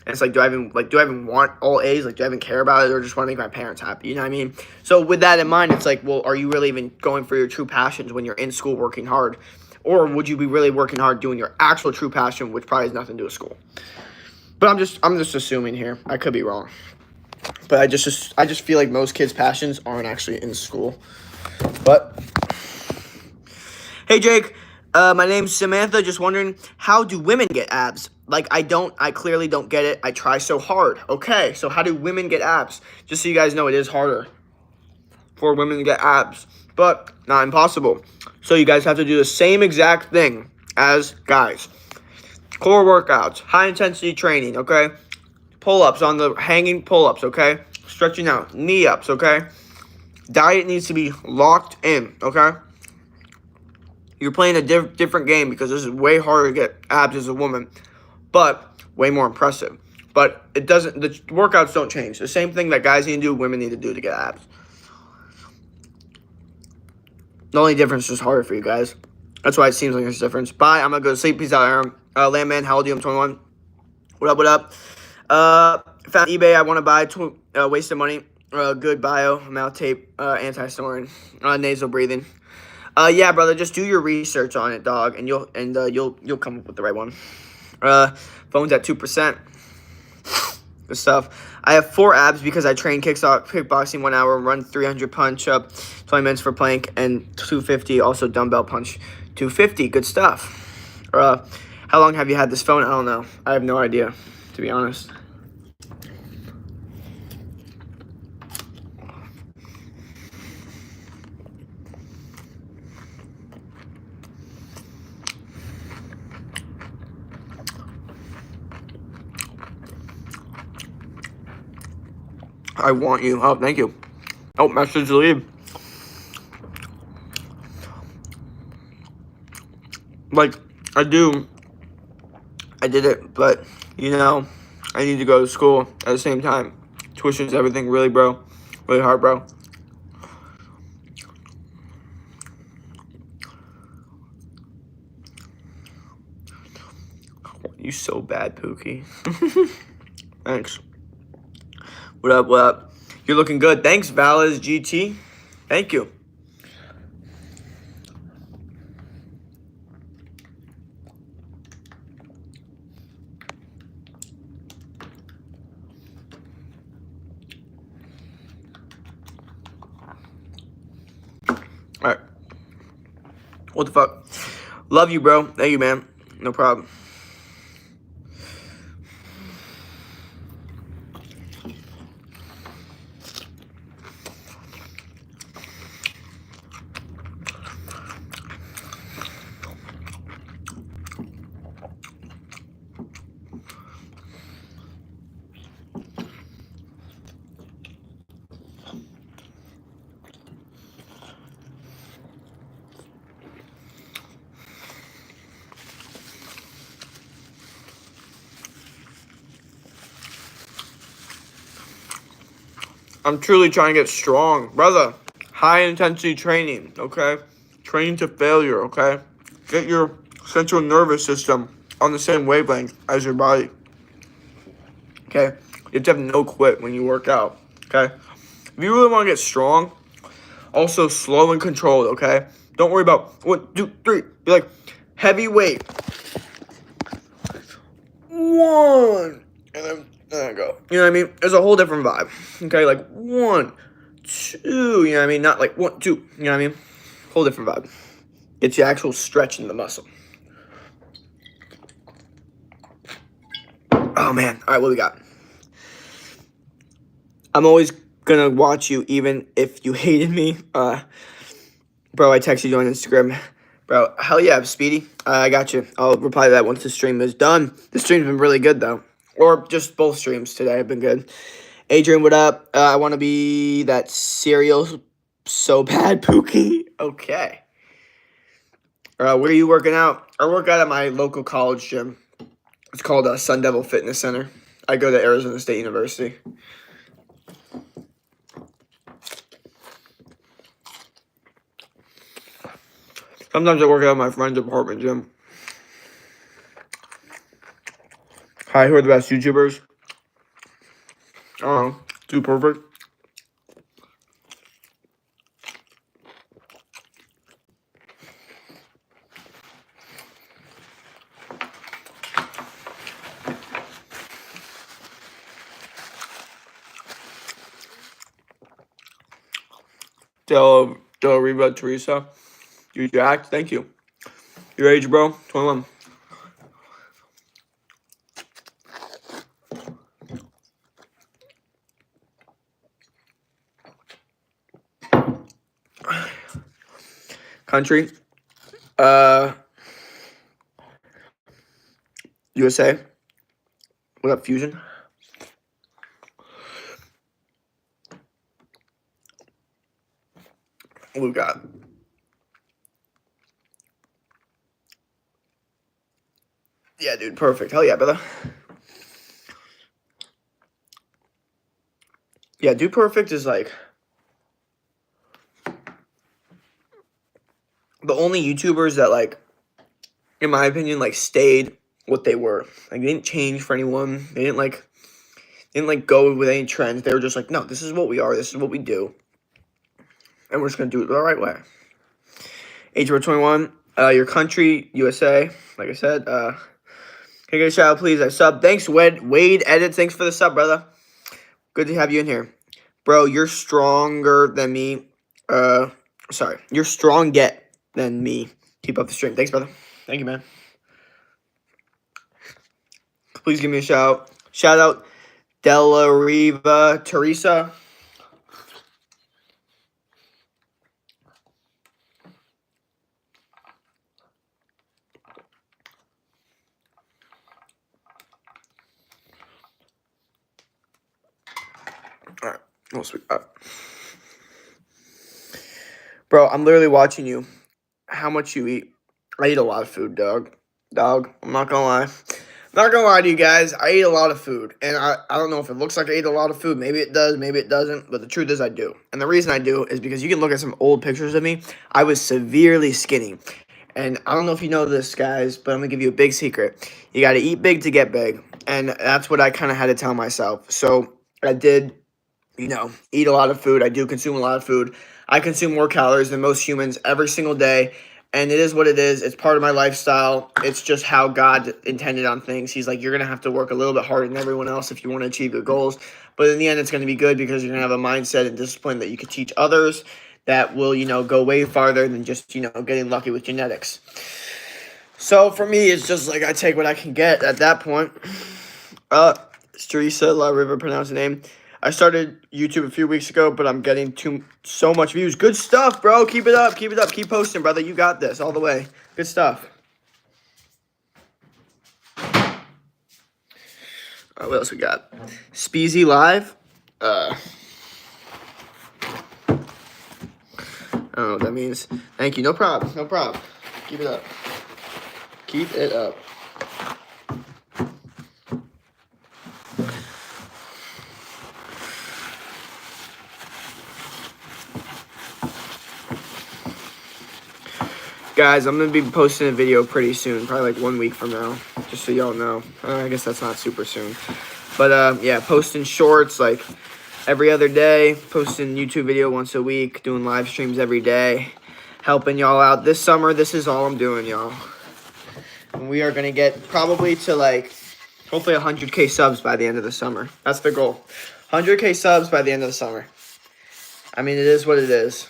And it's like, do I even want all A's? Like, do I even care about it, or just want to make my parents happy? You know what I mean? So with that in mind, it's like, well, are you really even going for your true passions when you're in school working hard? Or would you be really working hard doing your actual true passion, which probably has nothing to do with school? But I'm just assuming here. I could be wrong. But I just feel like most kids' passions aren't actually in school. But hey, Jake, my name's Samantha. Just wondering, how do women get abs? Like, I clearly don't get it. I try so hard. Okay, so how do women get abs? Just so you guys know, it is harder for women to get abs, but not impossible. So you guys have to do the same exact thing as guys. Core workouts, high intensity training, okay? Pull-ups on the hanging pull-ups, okay? Stretching out, knee ups, okay? Diet needs to be locked in, okay? You're playing a different game because this is way harder to get abs as a woman, but way more impressive. But the workouts don't change. The same thing that guys need to do, women need to do to get abs. The only difference is harder for you guys. That's why it seems like there's a difference. Bye. I'm going to go to sleep. Peace out, Aaron. Landman, how old are you? I'm 21. What up, what up? Found eBay. I want to buy. Wasted money. Good bio. Mouth tape. Anti-snoring. Nasal breathing. Yeah, brother. Just do your research on it, dog, and you'll come up with the right one. Phone's at 2%. Good stuff. I have 4 abs because I train kickboxing 1 hour, run 300 punch up, 20 minutes for plank, and 250 also dumbbell punch 250. Good stuff. How long have you had this phone? I don't know. I have no idea, to be honest. I want you. Oh, thank you. Oh, message to leave. Like, I did it, but, you know, I need to go to school at the same time. Tuition's everything, really, bro. Really hard, bro. You so bad, Pookie. Thanks. What up, what up? You're looking good. Thanks, Valaz GT. Thank you. Alright. What the fuck? Love you, bro. Thank you, man. No problem. I'm truly trying to get strong. Brother, high intensity training, okay? Training to failure, okay? Get your central nervous system on the same wavelength as your body. Okay? You have to have no quit when you work out. Okay? If you really want to get strong, also slow and controlled, okay? Don't worry about 1, 2, 3. Be like, heavy weight. 1. And then there I go. You know what I mean? There's a whole different vibe. Okay, like 1, 2, you know what I mean? Not like 1, 2, you know what I mean? Whole different vibe. It's the actual stretch in the muscle. Oh man. Alright, what we got? I'm always gonna watch you even if you hated me. Bro, I texted you on Instagram. Bro, hell yeah, Speedy. I got you. I'll reply to that once the stream is done. The stream's been really good, though. Or just both streams today have been good. Adrian, what up? I want to be that cereal so bad, Pookie. Okay. Where are you working out? I work out at my local college gym. It's called Sun Devil Fitness Center. I go to Arizona State University. Sometimes I work out at my friend's apartment gym. Hi, who are the best YouTubers? I don't know. Too perfect. Del Riva Teresa. You jacked? Thank you. Your age, bro? 21. Country? USA. What up, Fusion? What we got? Yeah, dude, perfect. Hell yeah, brother. Yeah, Dude Perfect is like the only YouTubers that, like, in my opinion, like stayed what they were. Like, they didn't change for anyone. They didn't go with any trends. They were just like, no, this is what we are. This is what we do, and we're just gonna do it the right way. Age 21. Your country, USA. Like I said. Can I get a shout out, please? I sub. Thanks, Wade Edits. Thanks for the sub, brother. Good to have you in here. Bro, you're stronger than me. Sorry. You're strong get than me. Keep up the stream. Thanks, brother. Thank you, man. Please give me a shout out. Shout out Della Riva Teresa. All right. Oh, sweet. Bro, I'm literally watching you. How much you eat. I eat a lot of food, dog. I'm not gonna lie. Not gonna lie to you guys. I eat a lot of food. And I don't know if it looks like I eat a lot of food. Maybe it does. Maybe it doesn't. But the truth is I do. And the reason I do is because you can look at some old pictures of me. I was severely skinny. And I don't know if you know this, guys, but I'm going to give you a big secret. You got to eat big to get big. And that's what I kind of had to tell myself. So I did, eat a lot of food. I do consume a lot of food. I consume more calories than most humans every single day. And it is what it is. It's part of my lifestyle. It's just how God intended on things. He's like, you're going to have to work a little bit harder than everyone else if you want to achieve your goals. But in the end, it's going to be good because you're going to have a mindset and discipline that you could teach others that will, go way farther than just, getting lucky with genetics. So for me, it's just like I take what I can get at that point. Teresa La River, pronounce the name. I started YouTube a few weeks ago, but I'm getting so much views. Good stuff, bro. Keep it up. Keep it up. Keep posting, brother. You got this all the way. Good stuff. What else we got? Speezy Live. I don't know what that means. Thank you. No problem. No problem. Keep it up. Keep it up. Guys, I'm going to be posting a video pretty soon, probably like 1 week from now, just so y'all know. I guess that's not super soon. But, yeah, posting shorts like every other day, posting YouTube video once a week, doing live streams every day, helping y'all out. This summer, this is all I'm doing, y'all. And we are going to get probably to like, hopefully 100K subs by the end of the summer. That's the goal. 100K subs by the end of the summer. I mean, it is what it is.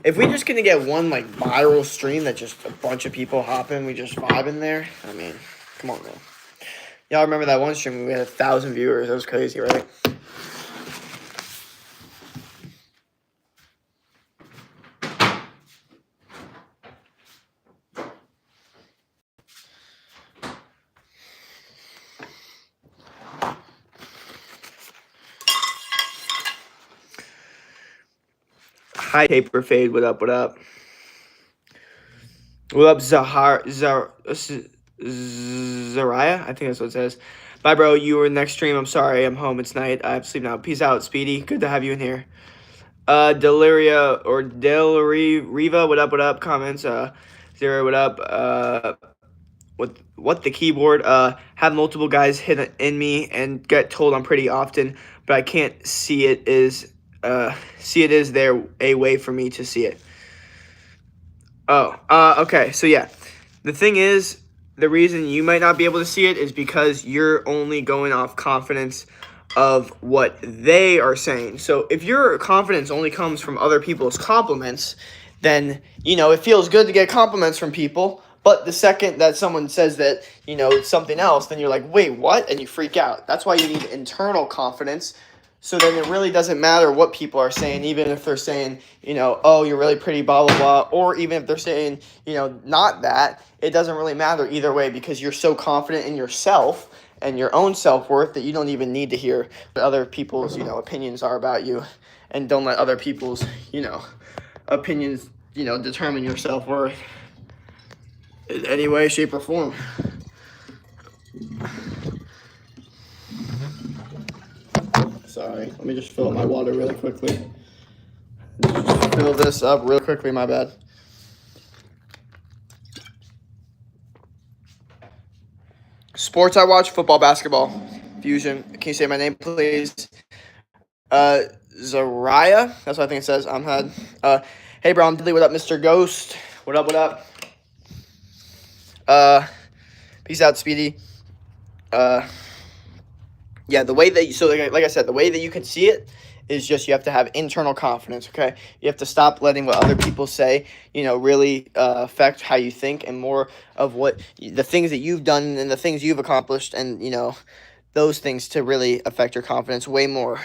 If we just gonna get one like viral stream that just a bunch of people hop in, we just vibe in there. I mean, come on, man. Y'all remember that one stream we had 1,000 viewers? That was crazy, right? Hi, Paper Fade. What up? What up? What up, Zariah? I think that's what it says. Bye, bro. You were next stream. I'm sorry. I'm home. It's night. I have to sleep now. Peace out, Speedy. Good to have you in here. Deliria or Deliriva. What up? What up? Comments. Zero. What up? What the keyboard? Have multiple guys hit in me and get told I'm pretty often, but I can't see it is there a way for me to see it. Okay. So yeah, the thing is, the reason you might not be able to see it is because you're only going off confidence of what they are saying. So if your confidence only comes from other people's compliments, then, it feels good to get compliments from people. But the second that someone says that, something else, then you're like, wait, what? And you freak out. That's why you need internal confidence. So then it really doesn't matter what people are saying, even if they're saying, oh, you're really pretty, blah, blah, blah. Or even if they're saying, not that. It doesn't really matter either way because you're so confident in yourself and your own self-worth that you don't even need to hear what other people's, opinions are about you. And don't let other people's, opinions, determine your self-worth in any way, shape, or form. Sorry, let me just fill up my water really quickly. Just fill this up real quickly, my bad. Sports I watch, football, basketball, fusion. Can you say my name, please? Zariah. That's what I think it says. Ahmed. Hey, bro, I'm Dilly. What up, Mr. Ghost? What up, what up? Peace out, Speedy. Yeah, the way that like I said, the way that you can see it is just you have to have internal confidence, okay? You have to stop letting what other people say, really affect how you think, and more of what the things that you've done and the things you've accomplished and, those things to really affect your confidence way more.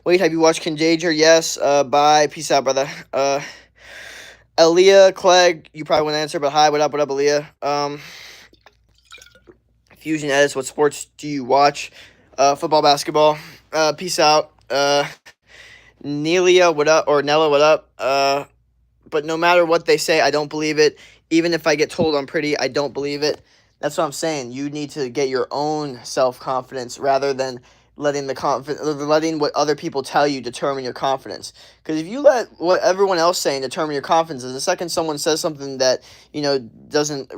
Wait, have you watched Contagion? Yes. Bye. Peace out, brother. Aaliyah Clegg, you probably won't answer, but hi, what up, Aaliyah? Fusion Edits, what sports do you watch? Football, basketball. Peace out. Nelia, what up? Or Nella, what up? But no matter what they say, I don't believe it. Even if I get told I'm pretty, I don't believe it. That's what I'm saying. You need to get your own self-confidence rather than letting what other people tell you determine your confidence. Because if you let what everyone else saying determine your confidence, the second someone says something that doesn't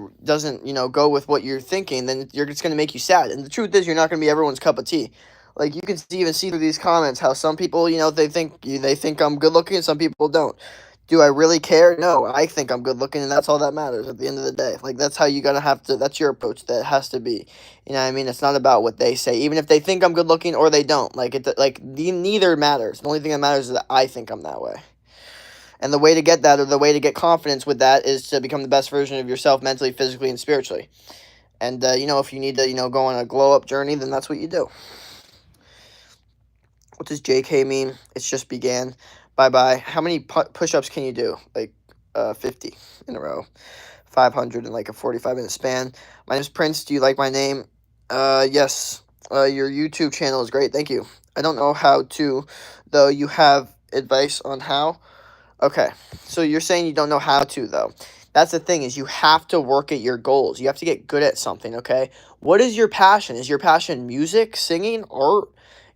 go with what you're thinking, then it's going to make you sad. And the truth is, you're not going to be everyone's cup of tea. Like, you can even see through these comments how some people, they think I'm good looking and some people don't. Do I really care? No, I think I'm good looking, and that's all that matters at the end of the day. Like, that's how you gotta have to, that's your approach. That has to be, you know what I mean? It's not about what they say, even if they think I'm good looking or they don't. Neither matters. The only thing that matters is that I think I'm that way. And the way to get that, or the way to get confidence with that, is to become the best version of yourself mentally, physically, and spiritually. And, if you need to, go on a glow-up journey, then that's what you do. What does JK mean? It's just began. Bye-bye. How many push-ups can you do? 50 in a row. 500 in a 45-minute span. My name is Prince. Do you like my name? Yes. Your YouTube channel is great. Thank you. I don't know how to, though. You have advice on how? Okay. So you're saying you don't know how to, though. That's the thing, is you have to work at your goals. You have to get good at something, okay? What is your passion? Is your passion music, singing, art?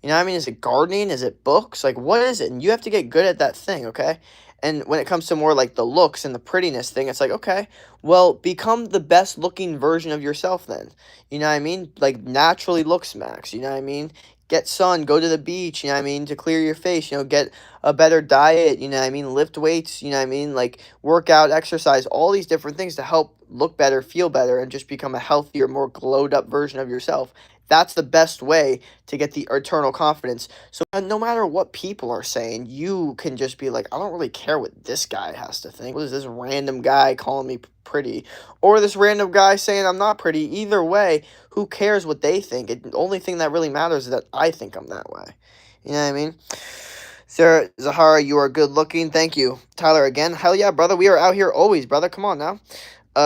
You know what I mean? Is it gardening? Is it books? What is it? And you have to get good at that thing, okay? And when it comes to more like the looks and the prettiness thing, it's like, okay, well, become the best looking version of yourself then. You know what I mean? Like naturally looks max, you know what I mean? Get sun, go to the beach, you know what I mean, to clear your face, get a better diet, you know what I mean, lift weights, you know what I mean, like work out, exercise, all these different things to help look better, feel better, and just become a healthier, more glowed up version of yourself. That's the best way to get the eternal confidence. So no matter what people are saying, you can just be like, I don't really care what this guy has to think. What is this random guy calling me pretty? Or this random guy saying I'm not pretty? Either way, who cares what they think? The only thing that really matters is that I think I'm that way. You know what I mean? Sarah Zahara, you are good looking. Thank you. Tyler again. Hell yeah, brother. We are out here always, brother. Come on now.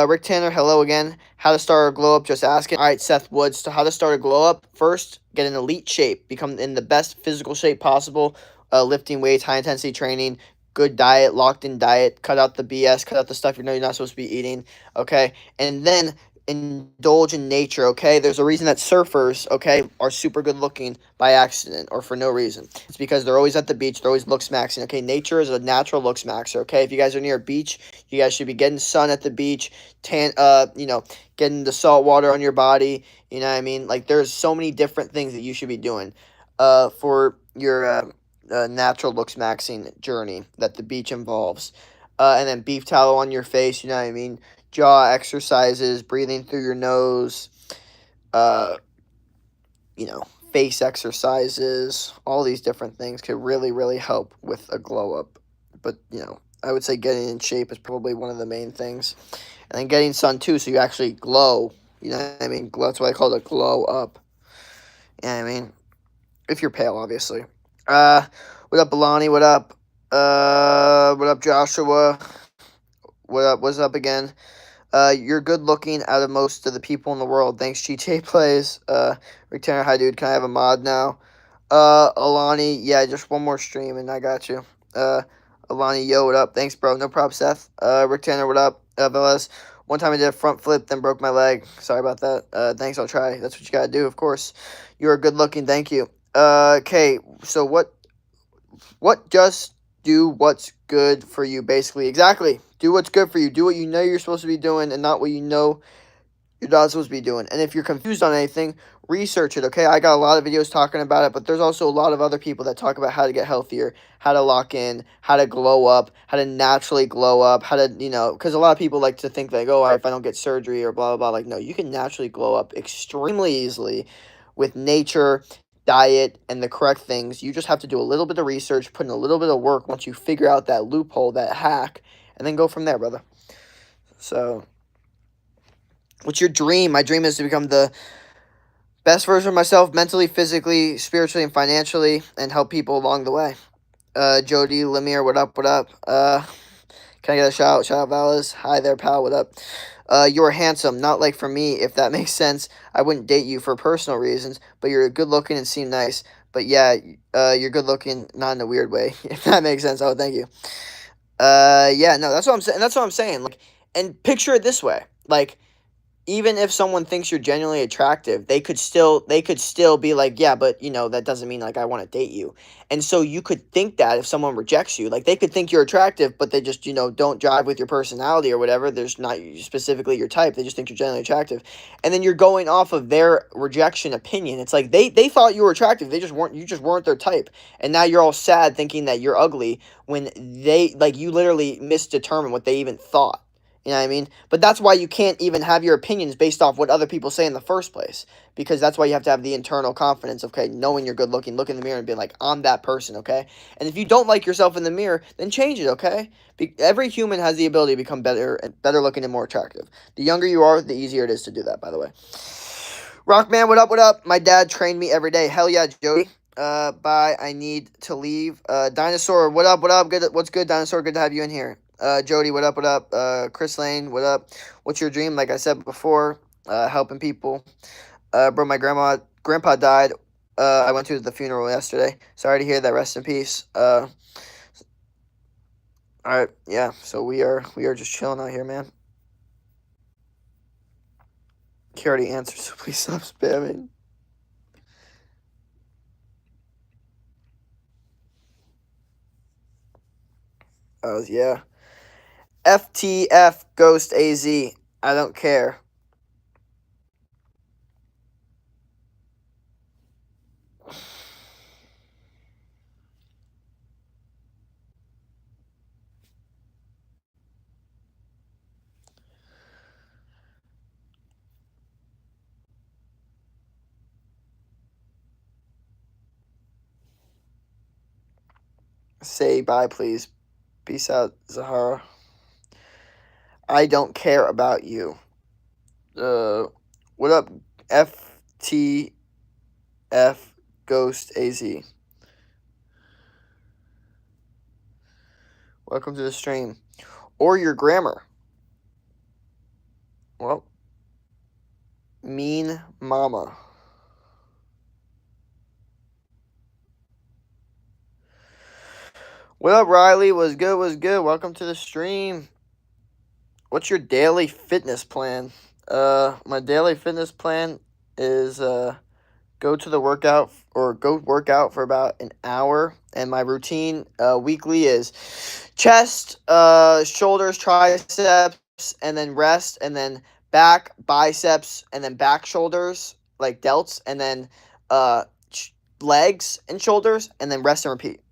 Rick Tanner, hello again. How to start a glow up, just asking. All right, Seth Woods, how to start a glow up. First, get an elite shape. Become in the best physical shape possible. Lifting weights, high intensity training, good diet, locked in diet. Cut out the BS, cut out the stuff you know you're not supposed to be eating. Okay, and then indulge in nature. Okay, there's a reason that surfers, okay, are super good looking by accident or for no reason. It's because they're always at the beach, they're always looks maxing. Okay, nature is a natural looks maxer. Okay, if you guys are near a beach, you guys should be getting sun at the beach, getting the salt water on your body. You know what I mean? Like there's so many different things that you should be doing for your natural looks maxing journey that the beach involves. And then beef tallow on your face, you know what I mean? Jaw exercises, breathing through your nose, uh, face exercises, all these different things could really, really help with a glow up. But, I would say getting in shape is probably one of the main things. And then getting sun too, so you actually glow. You know what I mean? That's why I call it a glow up. You know what I mean? If you're pale, obviously. What up, Alani? What up? What up, Joshua? What up? What's up again? You're good looking out of most of the people in the world. Thanks, GTA Plays. Rick Tanner, hi, dude. Can I have a mod now? Alani, yeah, just one more stream and I got you. Alani, yo, what up? Thanks, bro. No problem, Seth. Rick Tanner, what up? Velez, one time I did a front flip, then broke my leg. Sorry about that. Thanks, I'll try. That's what you gotta do, of course. You are good looking. Thank you. Okay, so what just do what's good for you, basically. Exactly. Do what's good for you. Do what you know you're supposed to be doing and not what you know you're not supposed to be doing. And if you're confused on anything, research it, okay? I got a lot of videos talking about it, but there's also a lot of other people that talk about how to get healthier, how to lock in, how to glow up, how to naturally glow up, how to, because a lot of people like to think like, oh, if I don't get surgery or blah, blah, blah. Like, no, you can naturally glow up extremely easily with nature, diet, and the correct things. You just have to do a little bit of research, put in a little bit of work once you figure out that loophole, that hack, and then go from there, brother. So, what's your dream? My dream is to become the best version of myself mentally, physically, spiritually, and financially, and help people along the way. Jody Lemire, what up, what up? Can I get a shout out? Shout out, Valis. Hi there, pal, what up? You're handsome, not like for me, if that makes sense. I wouldn't date you for personal reasons, but you're good looking and seem nice. But yeah, you're good looking, not in a weird way, if that makes sense. Oh, thank you. Yeah, no, that's what I'm saying. That's what I'm saying. Like, and picture it this way. Like, even if someone thinks you're genuinely attractive, they could still be like, yeah, but that doesn't mean like I want to date you. And so you could think that if someone rejects you, like they could think you're attractive, but they just don't jive with your personality or whatever. There's not specifically your type. They just think you're genuinely attractive, and then you're going off of their rejection opinion. It's like they thought you were attractive. You just weren't their type, and now you're all sad thinking that you're ugly when you literally misdetermined what they even thought. You know what I mean? But that's why you can't even have your opinions based off what other people say in the first place. Because that's why you have to have the internal confidence of, okay, knowing you're good looking, look in the mirror and being like, I'm that person, okay? And if you don't like yourself in the mirror, then change it, okay? Every human has the ability to become better looking and more attractive. The younger you are, the easier it is to do that, by the way. Rockman, what up, what up? My dad trained me every day. Hell yeah, Jody. Bye. I need to leave. Dinosaur, what up, what up? Good. What's good, Dinosaur? Good to have you in here. Jody, what up, what up? Chris Lane, what up? What's your dream? Like I said before, helping people. Bro, my grandpa died. I went to the funeral yesterday. Sorry to hear that. Rest in peace. All right, yeah. So we are just chilling out here, man. He already answered, so please stop spamming. Yeah. FTF Ghost AZ. I don't care. Say bye, please. Peace out, Zahara. I don't care about you. What up, FTF Ghost AZ? Welcome to the stream. Or your grammar. Well, mean mama. What up, Riley? Was good, was good. Welcome to the stream. What's your daily fitness plan? My daily fitness plan is go to the workout or go work out for about an hour, and my routine weekly is chest, shoulders, triceps, and then rest, and then back, biceps, and then back shoulders like delts, and then legs and shoulders, and then rest and repeat.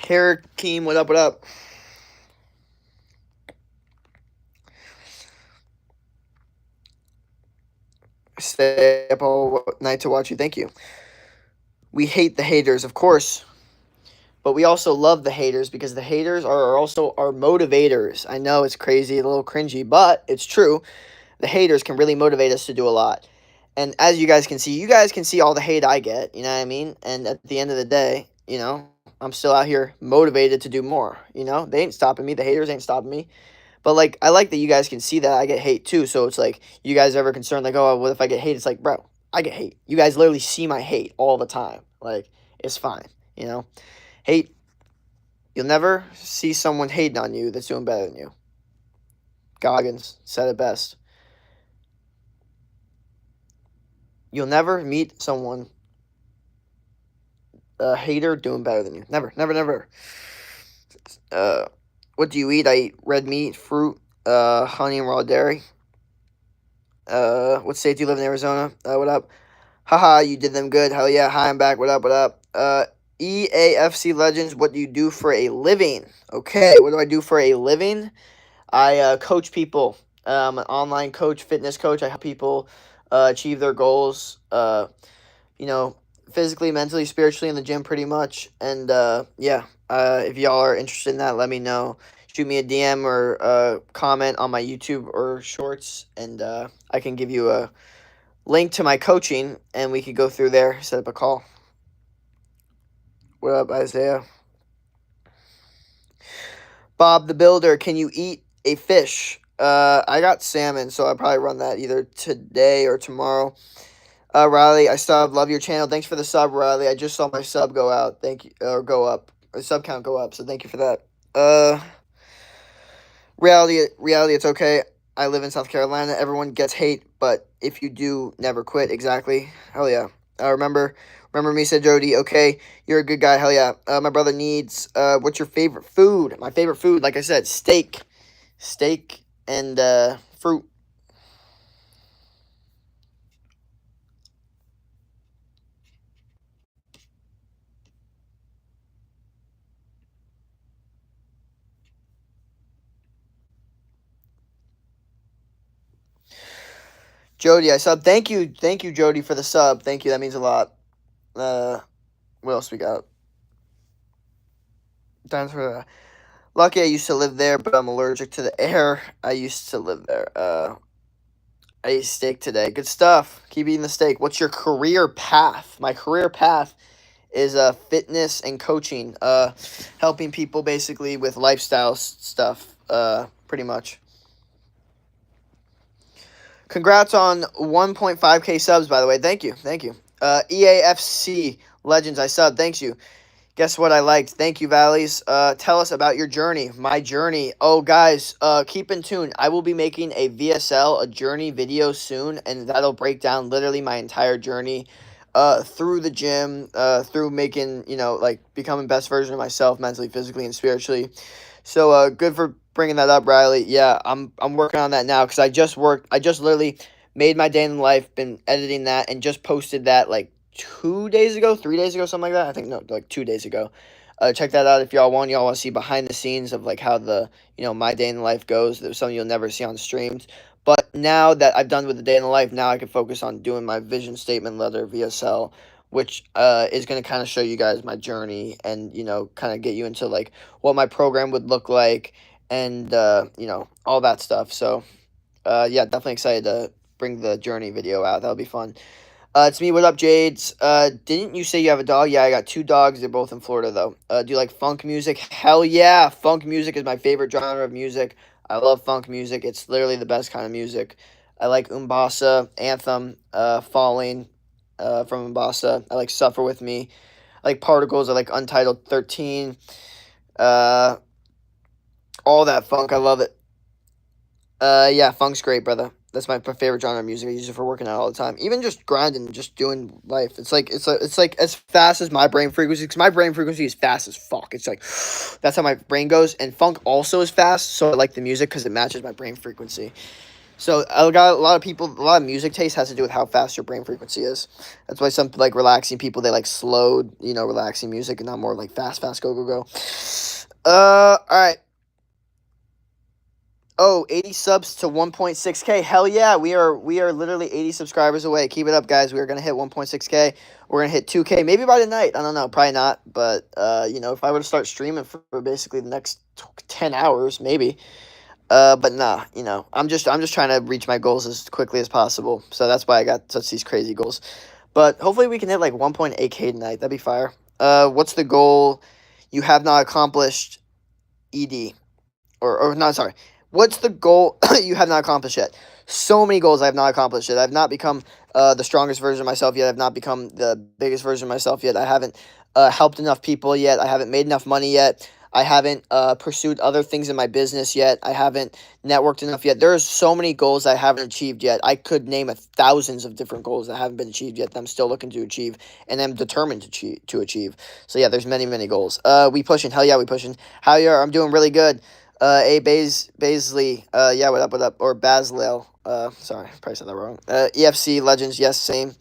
Hakeem, what up, what up? Stay up all night to watch you. Thank you. We hate the haters, of course, but we also love the haters because the haters are also our motivators. I know it's crazy, a little cringy, but it's true. The haters can really motivate us to do a lot. And as you guys can see all the hate I get, you know what I mean? And at the end of the day, I'm still out here motivated to do more. They ain't stopping me. The haters ain't stopping me. But like, I like that you guys can see that I get hate too. So it's like, you guys ever concerned like, oh, what if I get hate? It's like, bro, I get hate. You guys literally see my hate all the time. Like, it's fine. Hate. You'll never see someone hating on you that's doing better than you. Goggins said it best. You'll never meet someone, a hater, doing better than you. Never, never, never. What do you eat? I eat red meat, fruit, honey, and raw dairy. What state do you live in? Arizona? What up? Haha, you did them good. Hell yeah. Hi, I'm back. What up? What up? EAFC Legends, what do you do for a living? Okay, what do I do for a living? I coach people. An online coach, fitness coach. I help people achieve their goals, physically, mentally, spiritually in the gym pretty much. And yeah, if y'all are interested in that, let me know. Shoot me a DM or comment on my YouTube or shorts, and I can give you a link to my coaching, and we could go through there, set up a call. What up, Isaiah? Bob the Builder, can you eat a fish? I got salmon, so I'll probably run that either today or tomorrow. Riley, I sub. Love your channel. Thanks for the sub, Riley. I just saw my sub go out. Thank you, or go up. Or sub count go up. So thank you for that. Reality, it's okay. I live in South Carolina. Everyone gets hate, but if you do, never quit. Exactly. Hell yeah. Remember me, said Jody. Okay, you're a good guy. Hell yeah. My brother needs. What's your favorite food? My favorite food, like I said, steak, and fruit. Jody, I sub. Thank you, Jody, for the sub. Thank you. That means a lot. What else we got? Times for lucky I used to live there, but I'm allergic to the air. I used to live there. I ate steak today. Good stuff. Keep eating the steak. What's your career path? My career path is fitness and coaching. Helping people basically with lifestyle stuff. Pretty much. Congrats on 1.5k subs, by the way. Thank you. EAFC Legends, I sub. Thanks you. Guess what I liked? Thank you, Valleys. Tell us about your journey. My journey. Oh, guys, keep in tune. I will be making a VSL, a journey video soon, and that'll break down literally my entire journey through the gym, through making, like becoming best version of myself mentally, physically, and spiritually. So good for bringing that up, Riley. Yeah, I'm working on that now because I just literally made my day in life, been editing that, and just posted that like 2 days ago, 3 days ago, something like that. I think no, like 2 days ago. Check that out if y'all want. Y'all want to see behind the scenes of like how the my day in the life goes. There's something you'll never see on streams. But now that I've done with the day in the life, now I can focus on doing my vision statement letter VSL, which is going to kind of show you guys my journey and kind of get you into like what my program would look like and all that stuff. So yeah, definitely excited to bring the journey video out. That'll be fun. It's me. What up, Jades? Didn't you say you have a dog? Yeah, I got 2 dogs. They're both in Florida, though. Do you like funk music? Hell yeah. Funk music is my favorite genre of music. I love funk music. It's literally the best kind of music. I like Umbasa, Anthem, Falling from Umbasa. I like Suffer With Me. I like Particles. I like Untitled 13. All that funk. I love it. Yeah, funk's great, brother. That's my favorite genre of music. I use it for working out all the time. Even just grinding, just doing life. It's like as fast as my brain frequency. Because my brain frequency is fast as fuck. It's like that's how my brain goes. And funk also is fast. So I like the music because it matches my brain frequency. So I got a lot of people. A lot of music taste has to do with how fast your brain frequency is. That's why some like relaxing people they like slowed, relaxing music and not more like fast, go, go, go. All right. Oh, 80 subs to 1.6K. Hell yeah, we are literally 80 subscribers away. Keep it up, guys. We are going to hit 1.6K. We're going to hit 2K maybe by tonight. I don't know, probably not, but if I were to start streaming for basically the next 10 hours, maybe. But nah, I'm just trying to reach my goals as quickly as possible. So that's why I got such these crazy goals. But hopefully we can hit like 1.8K tonight. That'd be fire. What's the goal you have not accomplished, ED? Or no, sorry. What's the goal you have not accomplished yet? So many goals I have not accomplished yet. I've not become the strongest version of myself yet. I've not become the biggest version of myself yet. I haven't helped enough people yet. I haven't made enough money yet. I haven't pursued other things in my business yet. I haven't networked enough yet. There's so many goals I haven't achieved yet. I could name thousands of different goals that haven't been achieved yet that I'm still looking to achieve, and I'm determined to achieve. So yeah, there's many, many goals. We pushing. Hell yeah, we pushing. How you are? I'm doing really good. Baisley, yeah, what up, or Baslil, sorry, probably said that wrong, EFC Legends, yes, same,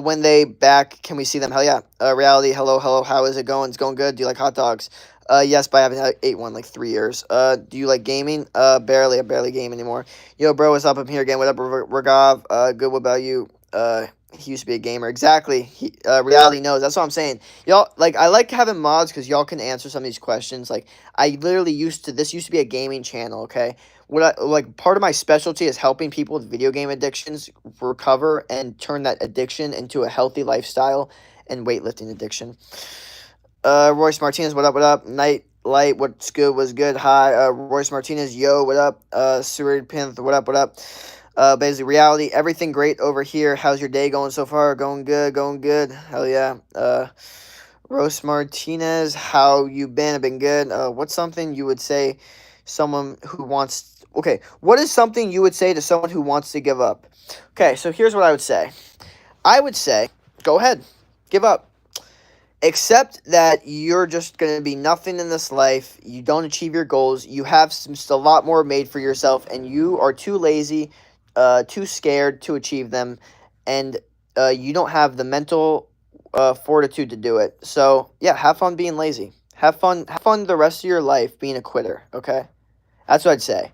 when they back, can we see them, hell yeah, Reality, hello, how is it going, it's going good, do you like hot dogs, yes, but I haven't ate one, like, 3 years, do you like gaming, I barely game anymore, yo, bro, what's up, I'm here again, what up, Raghav, good, what about you, he used to be a gamer. Exactly. Reality knows. That's what I'm saying. Y'all, like, I like having mods because y'all can answer some of these questions. Like, I literally this used to be a gaming channel, okay? Part of my specialty is helping people with video game addictions recover and turn that addiction into a healthy lifestyle and weightlifting addiction. Royce Martinez, what up? Night Light, what's good, Hi, Royce Martinez, yo, what up? Seward Panther, what up? Basically, Reality, everything great over here. How's your day going so far? Going good. Hell yeah. Rose Martinez, how you been? I've been good. What's something you would say someone who wants... Okay, what is something you would say to someone who wants to give up? Okay, so here's what I would say. I would say, go ahead, give up. Accept that you're just going to be nothing in this life. You don't achieve your goals. You have a lot more made for yourself, and you are too lazy, too scared to achieve them, and you don't have the mental fortitude to do it. So yeah, have fun being lazy. Have fun the rest of your life being a quitter. Okay, that's what I'd say.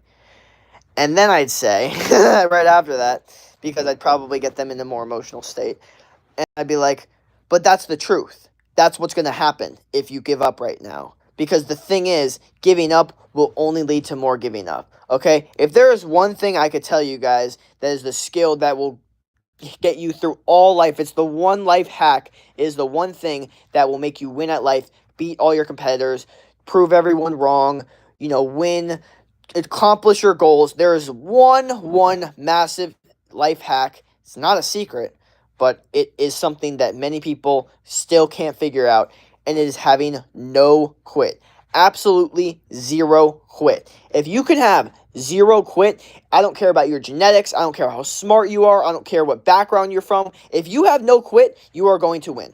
And then I'd say right after that, because I'd probably get them in a more emotional state, and I'd be like, but that's the truth. That's what's going to happen if you give up right now. Because the thing is, giving up will only lead to more giving up. Okay? If there is one thing I could tell you guys that is the skill that will get you through all life, it's the one life hack, is the one thing that will make you win at life, beat all your competitors, prove everyone wrong, win, accomplish your goals. There is one massive life hack. It's not a secret, but it is something that many people still can't figure out, and it is having no quit. absolutely zero quit. If you can have zero quit, I don't care about your genetics. I don't care how smart you are. I don't care what background you're from. If you have no quit, you are going to win.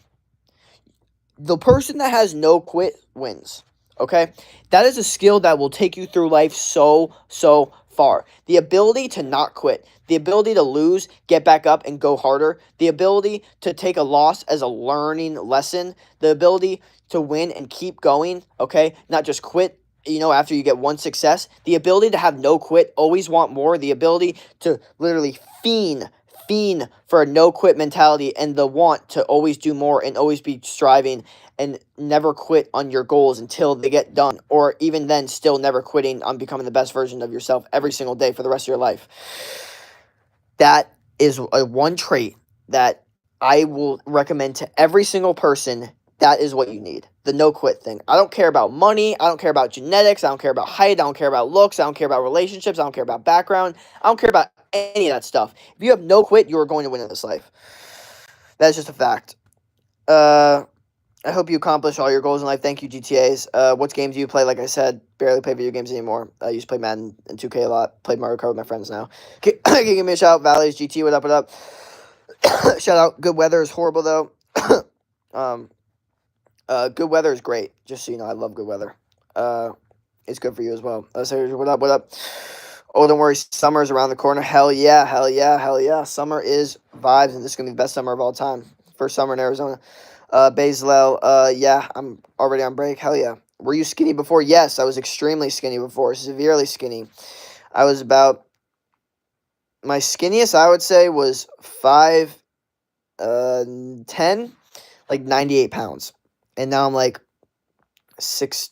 The person that has no quit wins. Okay? That is a skill that will take you through life so far. The ability to not quit, the ability to lose, get back up, and go harder, the ability to take a loss as a learning lesson, the ability to win and keep going, okay? Not just quit, after you get one success, the ability to have no quit, always want more, the ability to literally fiend for a no quit mentality and the want to always do more and always be striving and never quit on your goals until they get done, or even then still never quitting on becoming the best version of yourself every single day for the rest of your life. That is a one trait that I will recommend to every single person. That is what you need. The no quit thing. I don't care about money. I don't care about genetics. I don't care about height. I don't care about looks. I don't care about relationships. I don't care about background. I don't care about any of that stuff. If you have no quit, you are going to win in this life. That is just a fact. I hope you accomplish all your goals in life. Thank you, GTAs. What games do you play? Like I said, barely play video games anymore. I used to play Madden and 2K a lot. Played Mario Kart with my friends now. Can you give me a shout? Valleys, GT, what up, what up? Shout out. Good weather is horrible, though. Good weather is great. Just so you know, I love good weather. It's good for you as well. So what up, what up? Oh, don't worry. Summer is around the corner. Hell yeah, hell yeah, hell yeah. Summer is vibes, and this is going to be the best summer of all time. First summer in Arizona. Bezalel, yeah, I'm already on break. Hell yeah. Were you skinny before? Yes, I was extremely skinny before. Severely skinny. I was about, my skinniest, I would say, was 5'10", like 98 pounds. And now I'm like 6'2",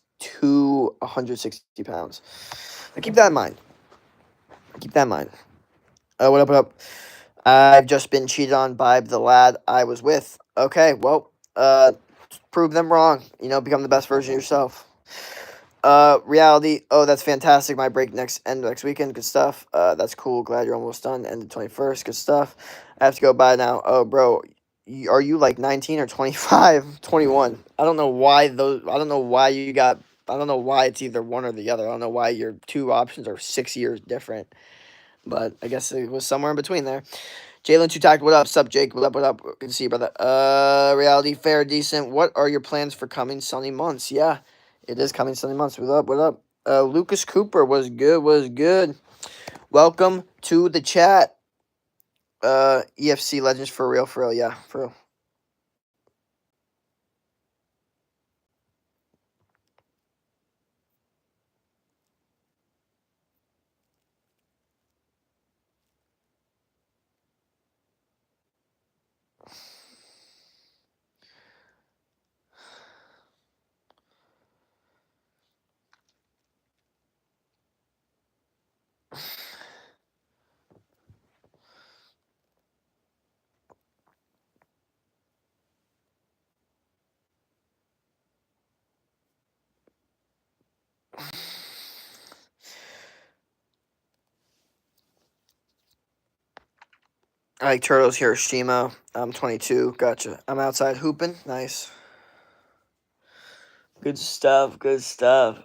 160 pounds. Now keep that in mind. Keep that in mind. What up, what up? I've just been cheated on by the lad I was with. Okay, well, prove them wrong. Become the best version of yourself. Reality. Oh, that's fantastic. My break end next weekend. Good stuff. That's cool. Glad you're almost done. End the 21st. Good stuff. I have to go by now. Oh, bro, are you like 19 or 25? 21. I don't know why those. I don't know why you got. I don't know why it's either one or the other. I don't know why your two options are 6 years different. But I guess it was somewhere in between there. Jalen Tutak, what up? Sup, Jake? What up, what up? Good to see you, brother. Reality, fair, decent. What are your plans for coming sunny months? Yeah, it is coming sunny months. What up, what up? Lucas Cooper, was good. Welcome to the chat. EFC Legends, for real, yeah, for real. I like Turtles, Hiroshima. I'm 22. Gotcha. I'm outside hooping. Nice. Good stuff. Good stuff.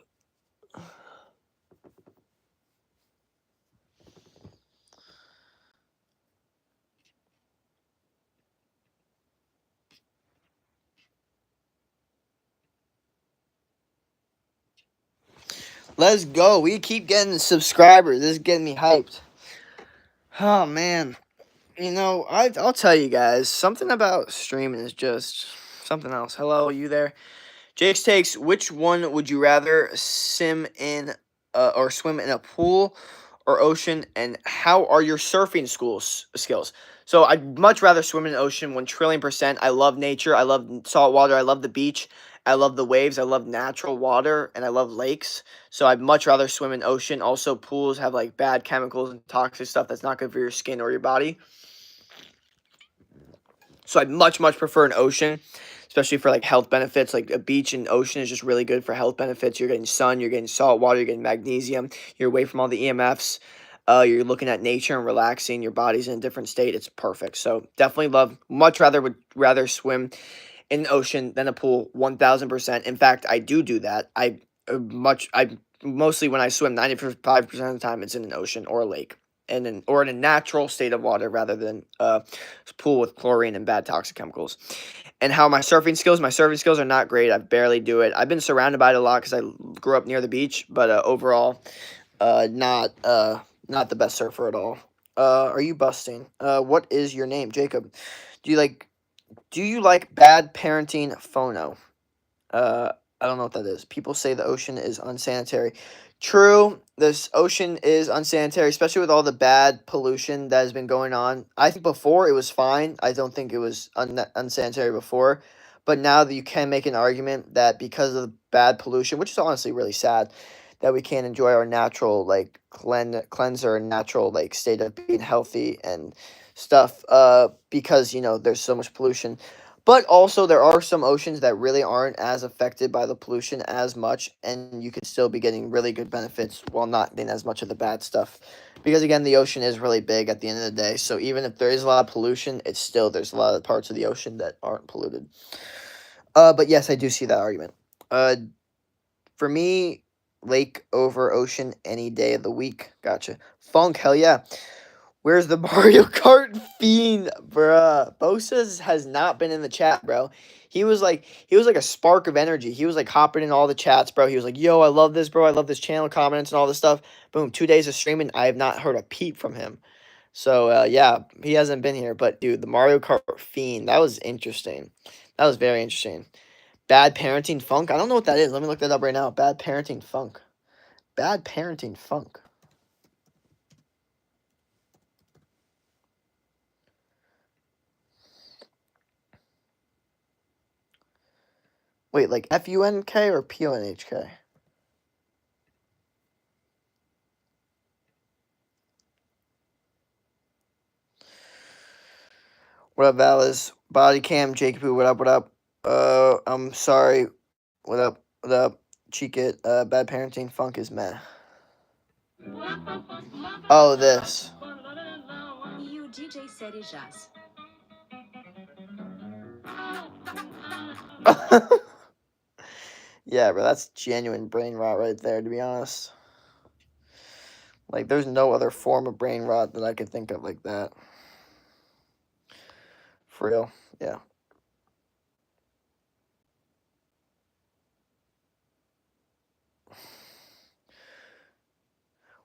Let's go. We keep getting subscribers. This is getting me hyped. Oh, man. I'll tell you guys, something about streaming is just something else. Hello, are you there? Jake's takes, which one would you rather swim in a pool or ocean, and how are your surfing skills? So I'd much rather swim in an ocean 1,000,000,000%. I love nature. I love salt water. I love the beach. I love the waves. I love natural water, and I love lakes. So I'd much rather swim in ocean. Also, pools have like bad chemicals and toxic stuff that's not good for your skin or your body. So I'd much prefer an ocean, especially for like health benefits. Like a beach and ocean is just really good for health benefits. You're getting sun, you're getting salt water, you're getting magnesium. You're away from all the EMFs. You're looking at nature and relaxing. Your body's in a different state. It's perfect. So definitely would rather swim in the ocean than a pool, 1,000%. In fact, I do that. Mostly when I swim, 95% of the time it's in an ocean or a lake, or in a natural state of water rather than a pool with chlorine and bad toxic chemicals. And how my surfing skills are not great. I barely do it. I've been surrounded by it a lot because I grew up near the beach, but overall, not the best surfer at all. Are you busting? What is your name, Jacob? Do you like bad parenting phono? Uh, I don't know what that is. People say the ocean is unsanitary. True, this ocean is unsanitary, especially with all the bad pollution that has been going on. I think before it was fine. I don't think it was unsanitary before. But now that you can make an argument that because of the bad pollution, which is honestly really sad, that we can't enjoy our natural like cleanser and natural like state of being healthy and stuff because there's so much pollution. But also, there are some oceans that really aren't as affected by the pollution as much, and you can still be getting really good benefits while not getting as much of the bad stuff. Because again, the ocean is really big at the end of the day. So even if there is a lot of pollution, there's a lot of parts of the ocean that aren't polluted. But yes, I do see that argument. For me, lake over ocean any day of the week. Gotcha. Funk, hell yeah. Where's the Mario Kart fiend, bruh? Bosa has not been in the chat, bro. He was like a spark of energy. He was like hopping in all the chats, bro. He was like, "Yo, I love this, bro. I love this channel, comments and all this stuff." Boom, 2 days of streaming. I have not heard a peep from him. So yeah, he hasn't been here. But dude, the Mario Kart fiend, that was interesting. That was very interesting. Bad parenting funk. I don't know what that is. Let me look that up right now. Bad parenting funk. Bad parenting funk. Wait, like FUNK or PUNHK? What up, Valis? Body cam, Jacob, what up, what up? I'm sorry. What up, what up? Cheek it. Bad parenting, funk is meh. Oh, this. E o DJ Série Jazz. Yeah, bro, that's genuine brain rot right there, to be honest. Like, there's no other form of brain rot that I could think of like that. For real, yeah.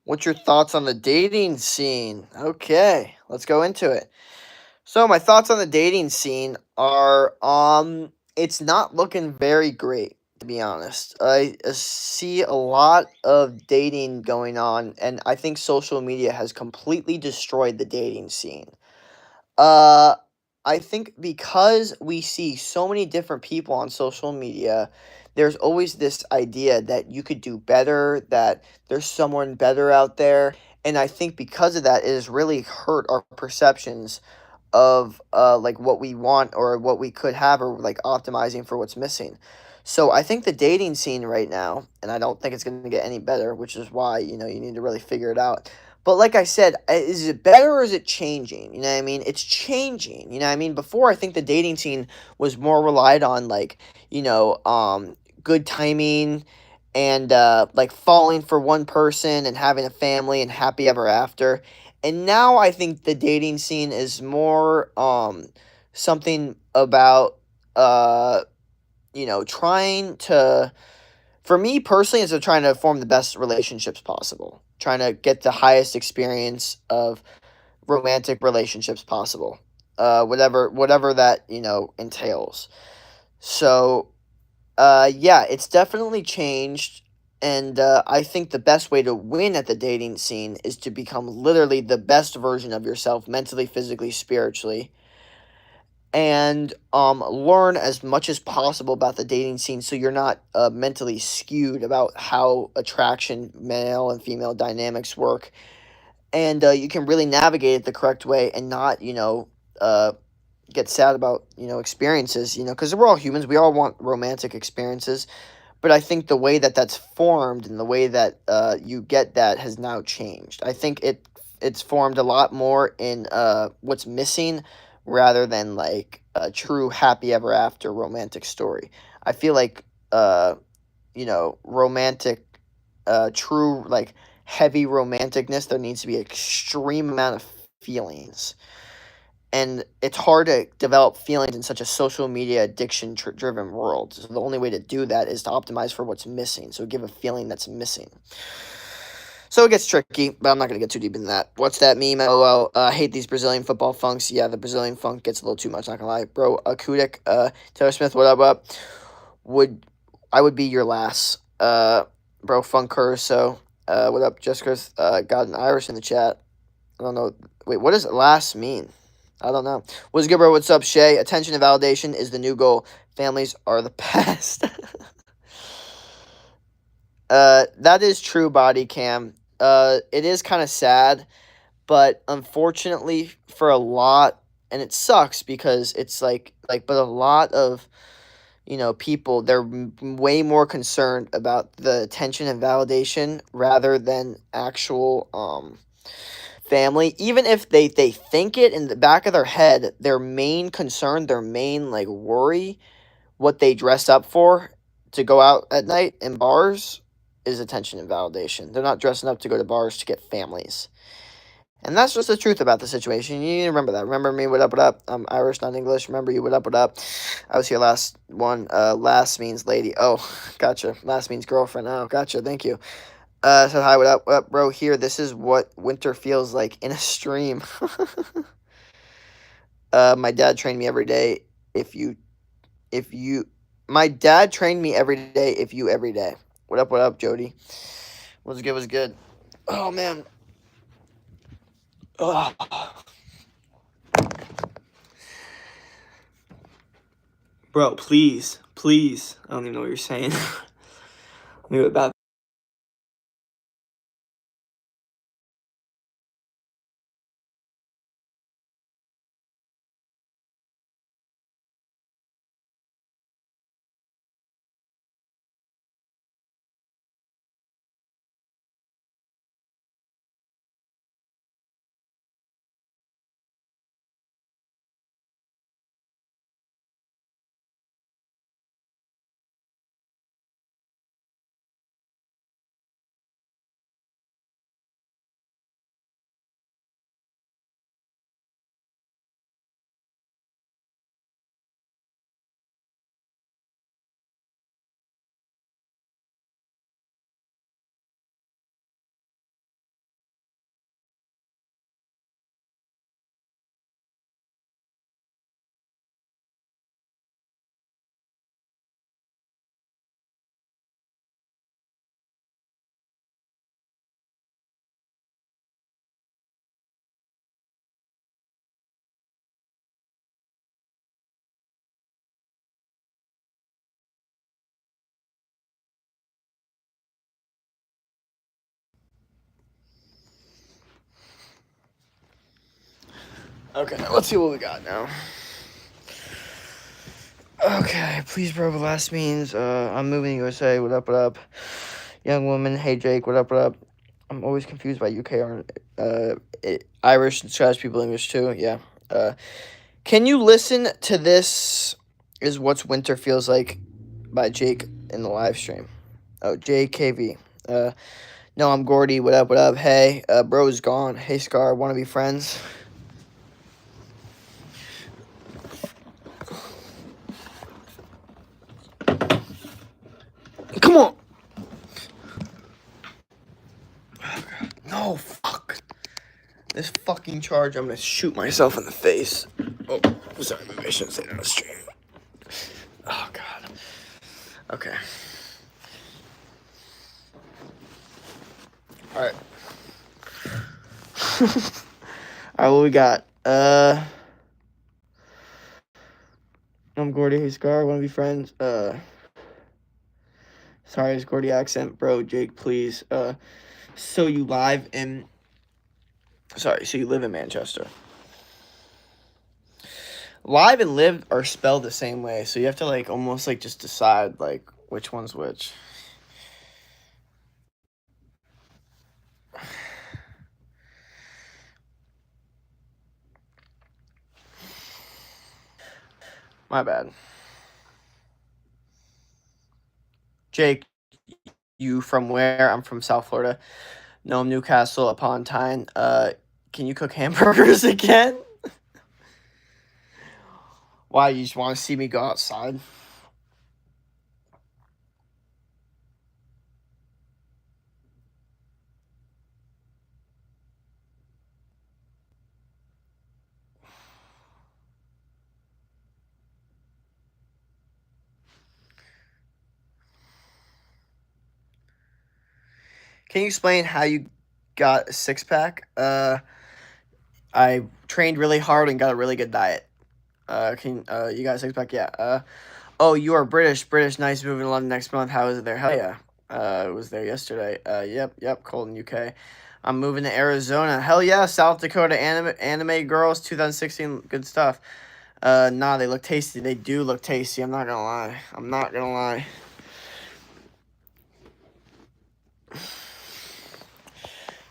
What's your thoughts on the dating scene? Okay, let's go into it. So my thoughts on the dating scene are it's not looking very great, to be honest. I see a lot of dating going on, and I think social media has completely destroyed the dating scene. Uh I think because we see so many different people on social media, there's always this idea that you could do better, that there's someone better out there, and I think because of that, it has really hurt our perceptions of like what we want or what we could have, or like optimizing for what's missing. So I think the dating scene right now, and I don't think it's going to get any better, which is why you need to really figure it out. But like I said, is it better or is it changing? You know what I mean? It's changing. You know what I mean? Before, I think the dating scene was more relied on like good timing and like falling for one person and having a family and happy ever after. And now I think the dating scene is more something about trying to, for me personally, is trying to form the best relationships possible, trying to get the highest experience of romantic relationships possible, whatever that entails. So yeah, it's definitely changed. And I think the best way to win at the dating scene is to become literally the best version of yourself, mentally, physically, spiritually, and learn as much as possible about the dating scene so you're not mentally skewed about how attraction, male and female dynamics work. And you can really navigate it the correct way and not, get sad about, experiences, because we're all humans. We all want romantic experiences. But I think the way that that's formed and the way that you get that has now changed. I think it's formed a lot more in what's missing rather than like a true happy ever after romantic story. I feel like romantic, true, like, heavy romanticness, there needs to be an extreme amount of feelings. And it's hard to develop feelings in such a social media addiction driven world. So the only way to do that is to optimize for what's missing. So give a feeling that's missing. So it gets tricky, but I'm not going to get too deep into that. What's that meme? LOL. I hate these Brazilian football funks. Yeah, the Brazilian funk gets a little too much, not going to lie. Bro, Kudik, Taylor Smith, what up? I would be your last. Bro, Funk Curso. What up, Jessica? Got an Irish in the chat. I don't know. Wait, what does last mean? I don't know. What's good, bro? What's up, Shay? Attention and validation is the new goal. Families are the past. That is true, body cam. It is kind of sad, but unfortunately for a lot, and it sucks because it's but a lot of people, they're way more concerned about the attention and validation rather than actual family. Even if they think it in the back of their head, their main concern, their main worry, what they dress up for to go out at night in bars is attention and validation. They're not dressing up to go to bars to get families. And that's just the truth about the situation. You need to remember that. Remember me, what up? I'm Irish, not English. Remember you, what up? I was here last one. Last means lady. Oh, gotcha. Last means girlfriend. Oh, gotcha. Thank you. Said hi, what up, bro? Here, this is what winter feels like in a stream. My dad trained me every day. My dad trained me every day. If you every day. What up, Jody? What's good? Oh man. Oh. Bro, please. I don't even know what you're saying. Maybe about. Okay, let's see what we got now. Okay, please, bro. Last means I'm moving to USA. What up? Young woman. Hey, Jake. What up? I'm always confused by UK Irish and Scottish people English too. Yeah. Can you listen to this? Is What's Winter Feels Like by Jake in the live stream. Oh, JKV. No, I'm Gordy. What up? Hey, bro's gone. Hey, Scar. Want to be friends? Come on. No, fuck. This fucking charge, I'm gonna shoot myself in the face. Oh, sorry, maybe I shouldn't say that on the stream. Oh, God. Okay. Alright. Alright, what we got? I'm Gordy. Hey, Scar. Want to be friends? Sorry, it's Gordy accent. Bro, Jake, please. So you live in... Sorry, so you live in Manchester. Live and live are spelled the same way, so you have to, almost, just decide, which one's which. My bad. Jake, You from where? I'm from South Florida. No, I'm Newcastle upon Tyne. Can you cook hamburgers again? Why, you just want to see me go outside? Can you explain how you got a six-pack? I trained really hard and got a really good diet. You got a six-pack? Yeah. Oh, you are British. British, nice, moving to London next month. How is it there? Hell yeah. It was there yesterday. Yep, cold in UK. I'm moving to Arizona. Hell yeah, South Dakota anime girls, 2016, good stuff. Nah, they look tasty. They do look tasty. I'm not gonna lie.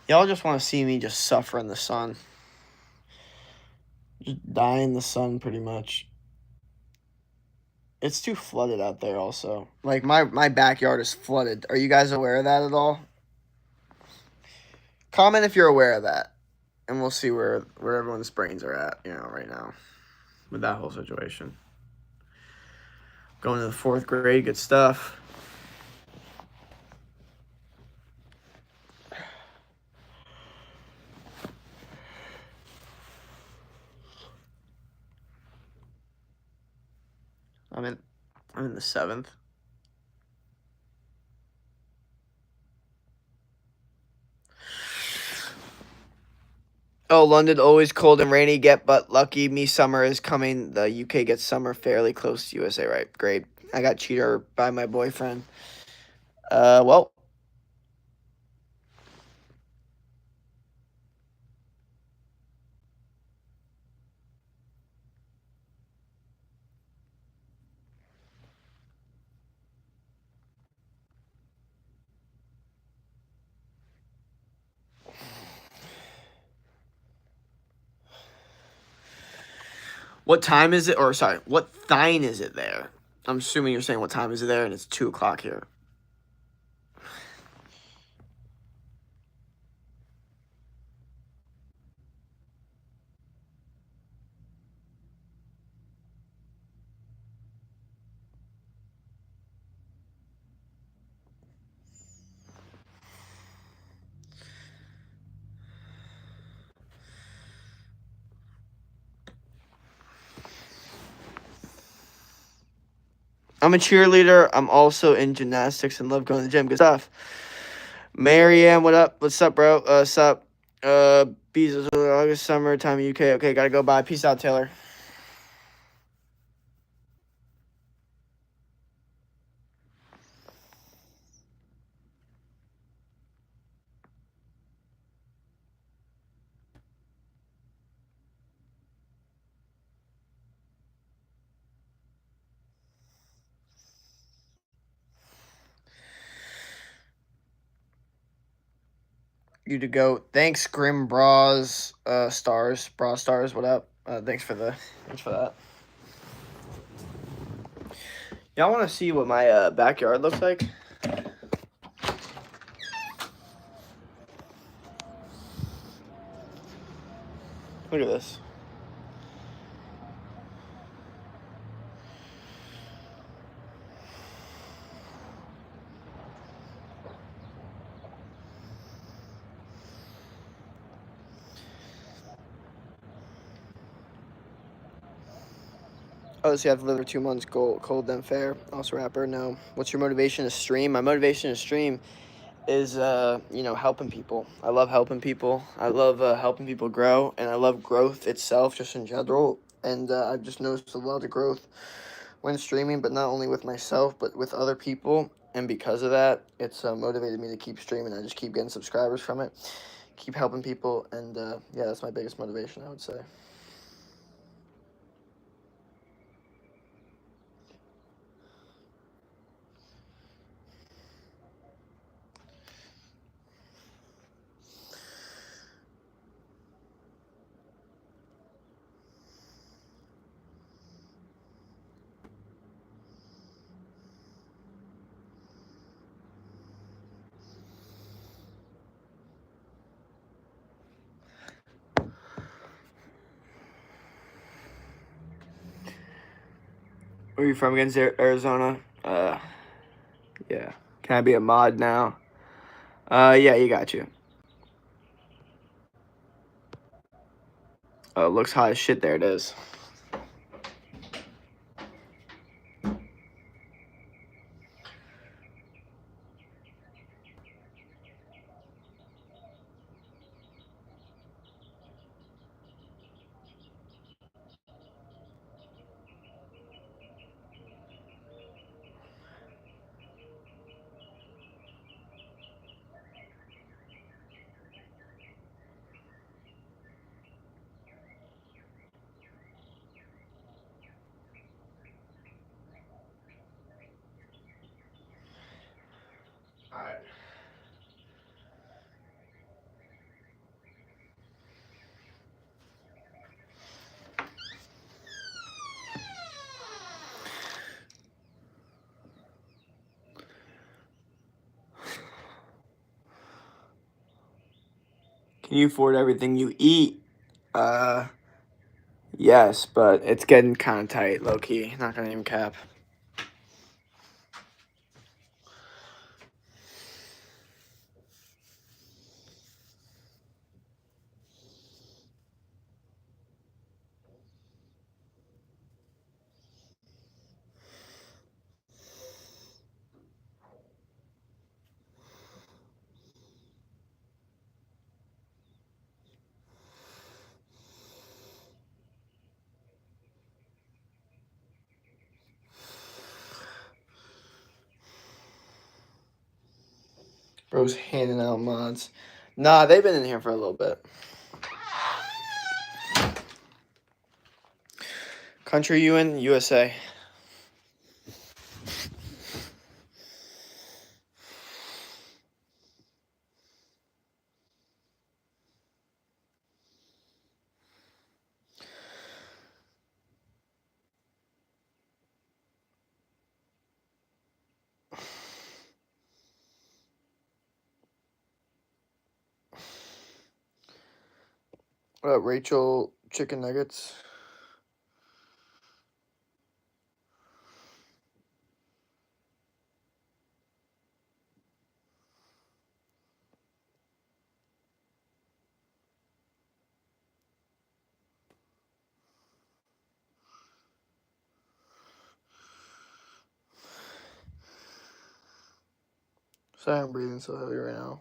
Y'all just want to see me just suffer in the sun. Just die in the sun, pretty much. It's too flooded out there also. Like, my backyard is flooded. Are you guys aware of that at all? Comment if you're aware of that. And we'll see where everyone's brains are at, right now. With that whole situation. Going to the 4th grade, good stuff. I'm in the 7th. Oh, London always cold and rainy. Get but lucky. Me summer is coming. The UK gets summer fairly close to USA. Right? Great. I got cheater by my boyfriend. Well. What time is it? Or sorry, what thine is it there? I'm assuming you're saying what time is it there, and it's 2:00 here. I'm a cheerleader. I'm also in gymnastics and love going to the gym. Good stuff. Marianne, what up? What's up, bro? Sup? Bezos, August, summer, time in UK. Okay, gotta go. Bye. Peace out, Taylor. You to go. Thanks, Grim Bras, Stars, Bra Stars. What up? Thanks for that. Y'all want to see what my backyard looks like? Look at this. Oh, so you have to live for 2 months cold then fair. Also rapper, no. What's your motivation to stream? My motivation to stream is, helping people. I love helping people. I love helping people grow, and I love growth itself just in general. And I've just noticed a lot of growth when streaming, but not only with myself, but with other people. And because of that, it's motivated me to keep streaming. I just keep getting subscribers from it, keep helping people, and yeah, that's my biggest motivation, I would say. Where are you from against Arizona? Yeah. Can I be a mod now? Yeah, you got you. Oh, it looks hot as shit. There it is. Alright. Can you afford everything you eat? Yes, but it's getting kind of tight, low key. Not gonna even cap. Bro's handing out mods. Nah, they've been in here for a little bit. Country you in? USA. What up, Rachel? Chicken nuggets. Sorry, I'm breathing so heavy right now.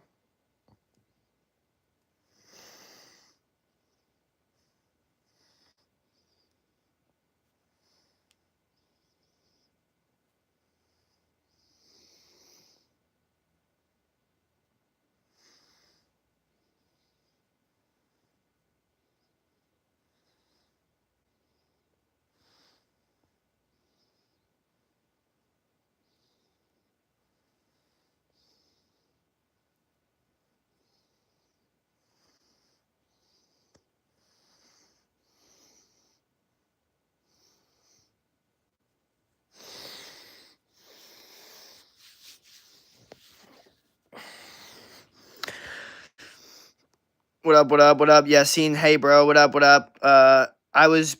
What up? What up? What up? Yassine, hey bro. What up? What up? I was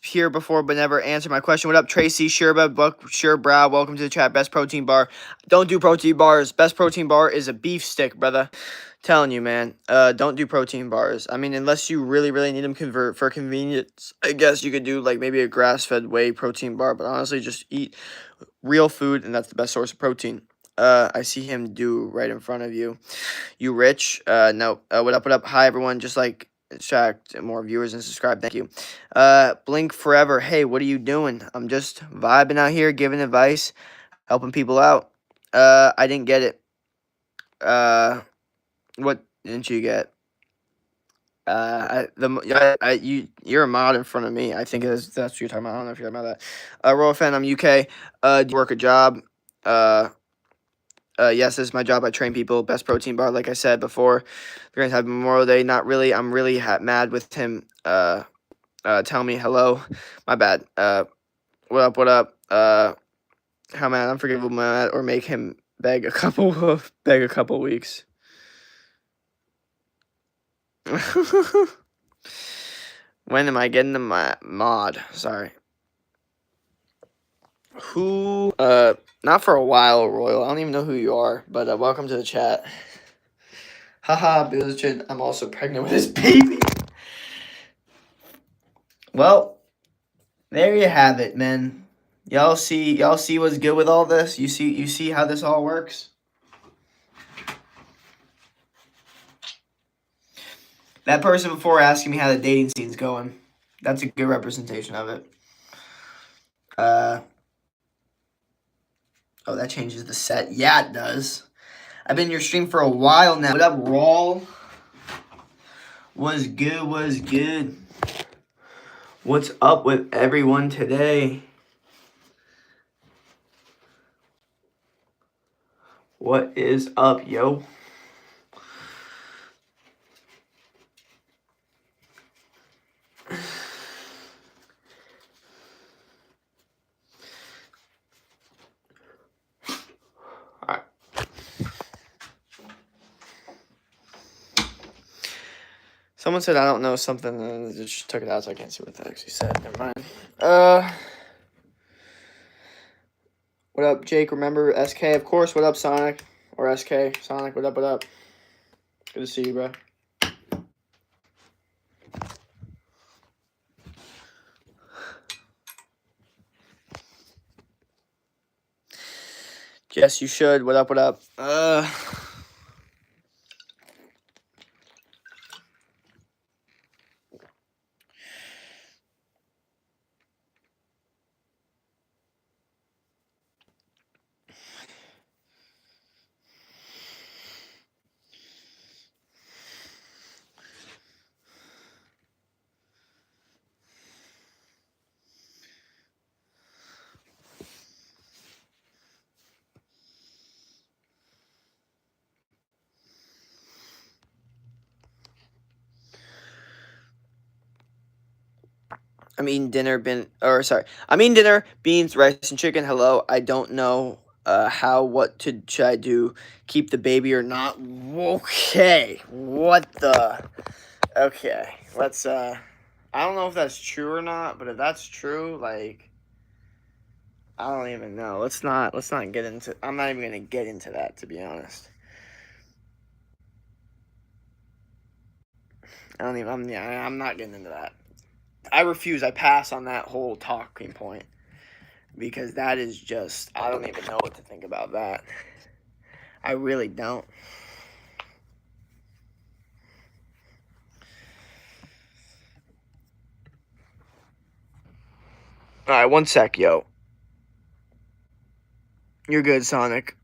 here before but never answered my question. What up, Tracy? Brow. Welcome to the chat. Best protein bar. Don't do protein bars. Best protein bar is a beef stick, brother. Telling you, man. Don't do protein bars. I mean, unless you really, really need them for convenience. I guess you could do like maybe a grass-fed whey protein bar, but honestly, just eat real food, and that's the best source of protein. I see him do right in front of you. You rich? No. What up? What up? Hi everyone. Just like attract more viewers and subscribe. Thank you. Blink forever. Hey, what are you doing? I'm just vibing out here, giving advice, helping people out. I didn't get it. What didn't you get? You're a mod in front of me. I think that's what you're talking about. I don't know if you're talking about that. Royal fan. I'm UK. Do you work a job? Yes, this is my job. I train people. Best protein bar, like I said before. They're gonna have Memorial Day. Not really. I'm really mad with him. Tell me hello. My bad. What up? What up? How mad? Unforgivable mad, or make him beg a couple weeks. When am I getting the mod? Sorry. Who, not for a while, Royal. I don't even know who you are, but welcome to the chat. Haha, Billichard, I'm also pregnant with his baby. Well, there you have it, man. Y'all see what's good with all this? You see how this all works? That person before asking me how the dating scene's going. That's a good representation of it. Oh, that changes the set. Yeah, it does. I've been in your stream for a while now. What up, Rawl? What's good? What's good? What's up with everyone today? What is up, yo? Alright. Someone said I don't know something and just took it out so I can't see what they actually said. Never mind. What up, Jake? Remember SK? Of course. What up, Sonic? Or SK? Sonic, what up, what up? Good to see you, bro. Yes, you should. What up, what up? I'm eating dinner, I'm eating dinner, beans, rice, and chicken. Hello, I don't know should I do? Keep the baby or not? Okay, okay, let's, I don't know if that's true or not, but if that's true, like, I don't even know. Let's not get into, I'm not even gonna get into that, to be honest. I'm not getting into that. I refuse. I pass on that whole talking point because that is just, I don't even know what to think about that. I really don't. All right, one sec, yo. You're good, Sonic.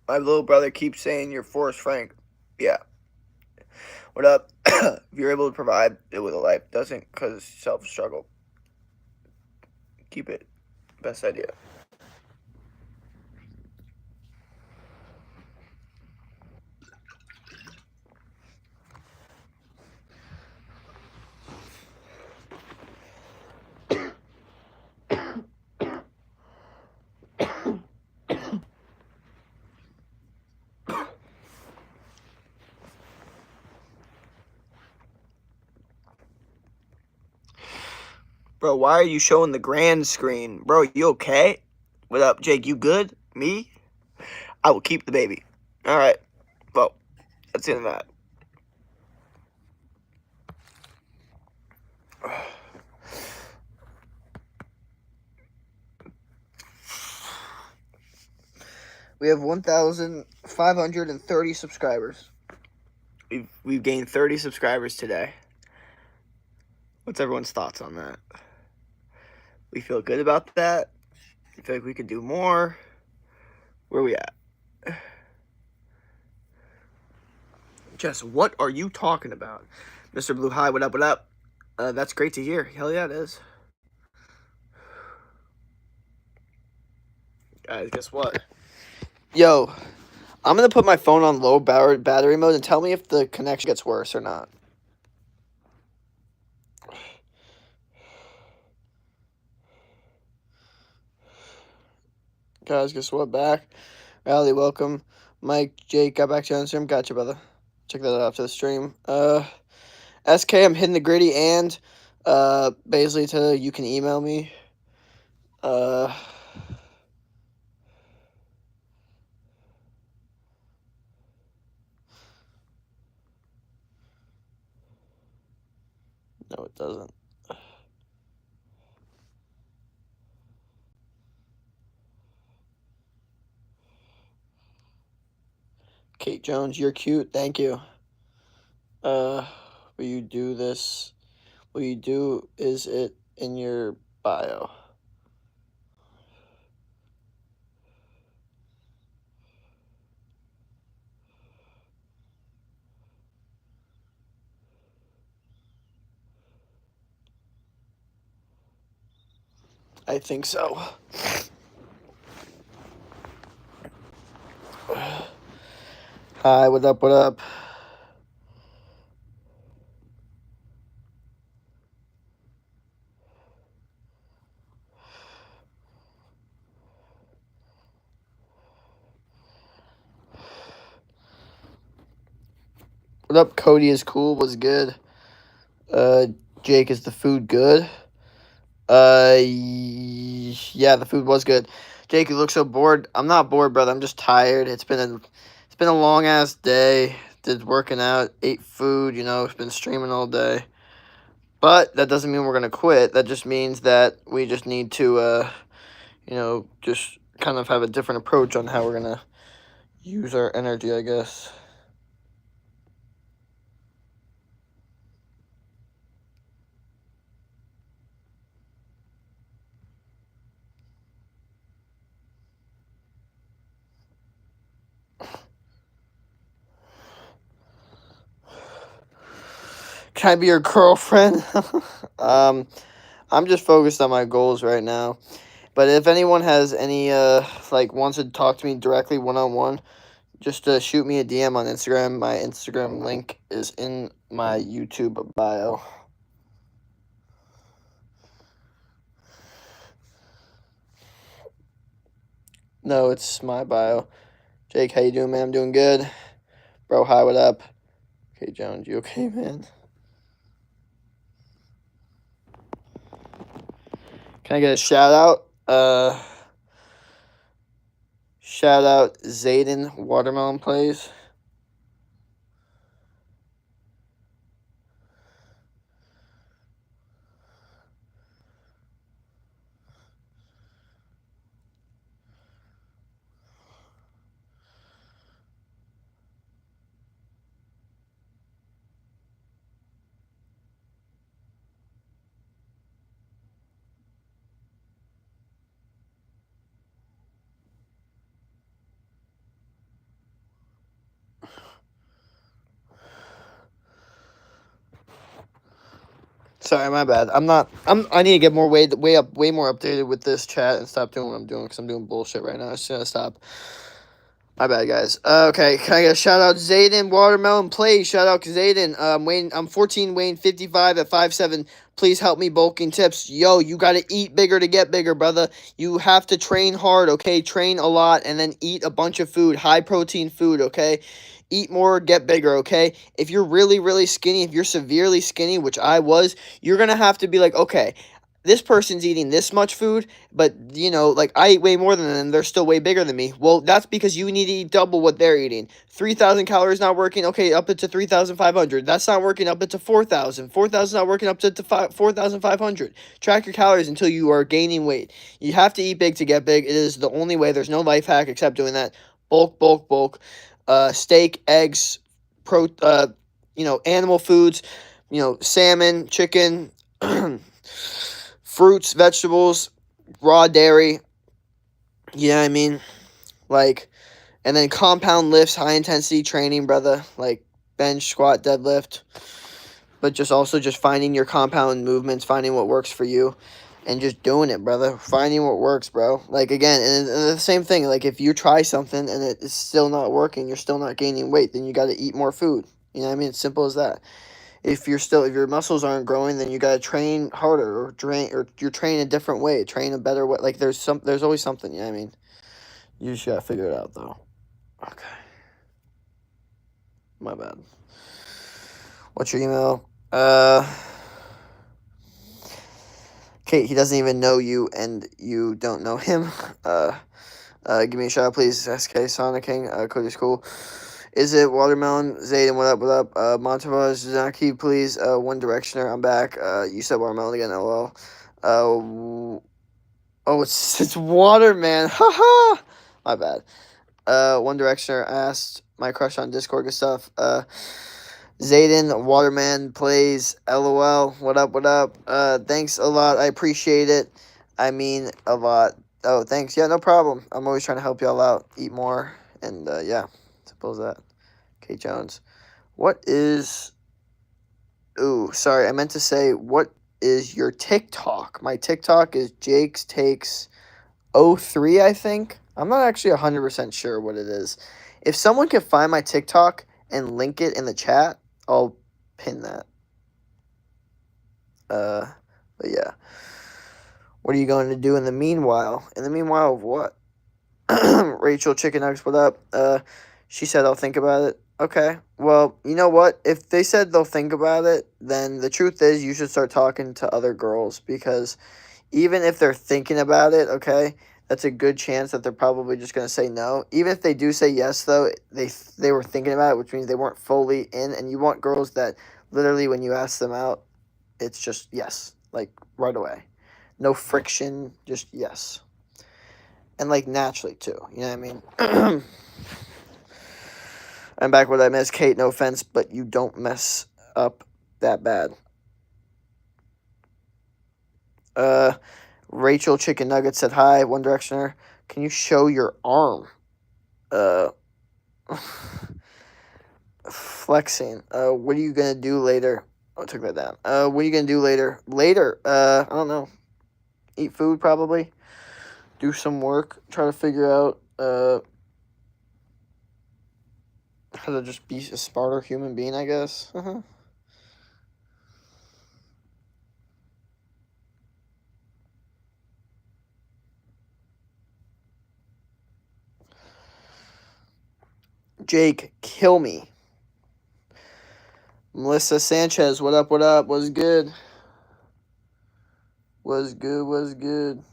My little brother keeps saying you're Forrest Frank. Yeah. What up? If you're able to provide it with a life, doesn't cause self-struggle. Keep it. Best idea. Bro, why are you showing the grand screen? Bro, you okay? What up, Jake? You good? Me? I will keep the baby. All right. Well, that's the end of that. We have 1,530 subscribers. We've gained 30 subscribers today. What's everyone's thoughts on that? We feel good about that. We feel like we could do more. Where are we at? Jess, what are you talking about? Mr. Blue High, what up, what up? That's great to hear. Hell yeah, it is. Guys, guess what? Yo, I'm going to put my phone on low battery mode and tell me if the connection gets worse or not. Guys, guess what? Back. Rally, welcome. Mike, Jake, got back to Instagram. Gotcha, brother. Check that out after the stream. SK, I'm hitting the gritty, and basically you can email me. No, it doesn't. Kate Jones, you're cute. Thank you. Will you do this? Will you do, is it in your bio? I think so. Hi, what up, what up? What up, Cody is cool, was good. Jake, is the food good? Yeah, the food was good. Jake, you look so bored. I'm not bored, brother. I'm just tired. It's been a long ass day. Did working out, ate food, it's been streaming all day. But that doesn't mean we're gonna quit. That just means that we just need to just kind of have a different approach on how we're gonna use our energy, I guess. Can I be your girlfriend? I'm just focused on my goals right now. But if anyone has any, wants to talk to me directly one-on-one, just shoot me a DM on Instagram. My Instagram link is in my YouTube bio. No, it's my bio. Jake, how you doing, man? I'm doing good. Bro, hi, what up? Okay, Jones, you okay, man? Can I get a shout out? Shout out Zayden Watermelon Plays. Sorry, my bad. I need to get more way more updated with this chat and stop doing what I'm doing because I'm doing bullshit right now. I just gotta stop. My bad, guys. Okay, can I get a shout out Zayden Watermelon Plays? Shout out Zayden. I'm 14, weighing 55 at 5'7". Please help me bulking tips. Yo, you gotta eat bigger to get bigger, brother. You have to train hard, okay? Train a lot and then eat a bunch of food, high protein food, okay? Eat more, get bigger, okay? If you're really, really skinny, if you're severely skinny, which I was, you're gonna have to be like, okay, this person's eating this much food, but you know, like I eat way more than them, they're still way bigger than me. Well, that's because you need to eat double what they're eating. 3,000 calories not working. Okay, up into 3,500. That's not working. Up into 4,000. 4,000 not working. Up to 4,500. Track your calories until you are gaining weight. You have to eat big to get big. It is the only way. There's no life hack except doing that. Bulk, bulk, bulk. Steak, eggs, animal foods. Salmon, chicken. Fruits, vegetables, raw dairy, you know what I mean? Like, and then compound lifts, high intensity training, brother, like bench, squat, deadlift, but just finding your compound movements, finding what works for you, and just doing it, brother, finding what works, bro. Like, again, and the same thing, like, if you try something and it is still not working, you're still not gaining weight, then you got to eat more food, you know what I mean? It's simple as that. If your muscles aren't growing, then you gotta train harder or you're training a different way, train a better way. Like there's always something, you know what I mean? You just gotta figure it out though. Okay. My bad. What's your email? Kate, he doesn't even know you and you don't know him. Give me a shout, please. SK Sonic King, Cody's cool. Is it Watermelon? Zayden, what up, what up? Montavaz, Zaki, please. One Directioner, I'm back. You said Watermelon again, lol. It's Waterman. Haha! My bad. One Directioner asked my crush on Discord and stuff. Zayden, Waterman plays, lol. What up, what up? Thanks a lot. I appreciate it. I mean a lot. Oh, thanks. Yeah, no problem. I'm always trying to help y'all out. Eat more. And, yeah. Simple as that. Kate Jones. What is... Ooh, sorry. I meant to say, what is your TikTok? My TikTok is Jake's Takes 03, I think. I'm not actually 100% sure what it is. If someone can find my TikTok and link it in the chat, I'll pin that. But yeah. What are you going to do in the meanwhile? In the meanwhile of what? Rachel Chicken Nuggets, what up? She said I'll think about it. Okay. Well, you know what? If they said they'll think about it, then the truth is you should start talking to other girls because even if they're thinking about it, okay, that's a good chance that they're probably just going to say no. Even if they do say yes, though, they were thinking about it, which means they weren't fully in. And you want girls that literally when you ask them out, it's just yes, like right away. No friction, just yes. And like naturally too, you know what I mean? I'm back with I miss Kate, no offense, but you don't mess up that bad. Rachel Chicken Nuggets said hi, One Directioner. Can you show your arm? Flexing. What are you gonna do later? Oh, I took that down. What are you gonna do later? Later, I don't know. Eat food probably. Do some work. Try to figure out how to just be a smarter human being, I guess. Jake, kill me. Melissa Sanchez, what up, what up? What's good? What's good, what's good?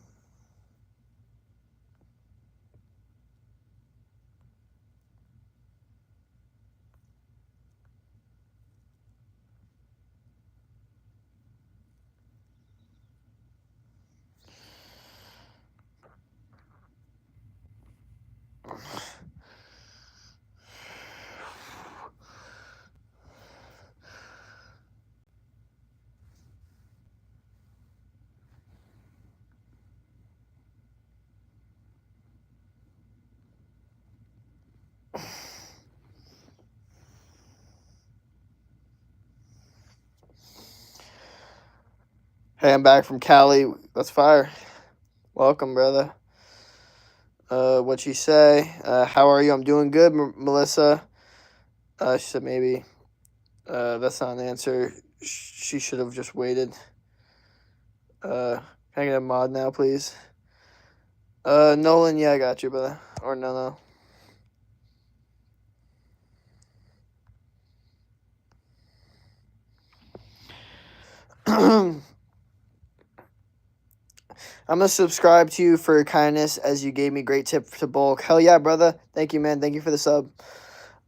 Hey, I'm back from Cali. That's fire. Welcome, brother. What'd she say? How are you? I'm doing good, Melissa. She said maybe. That's not an answer. She should have just waited. Can I get a mod now, please? Nolan, yeah, I got you, brother. Or no. I'm going to subscribe to you for your kindness as you gave me great tip to bulk. Hell yeah, brother. Thank you, man. Thank you for the sub.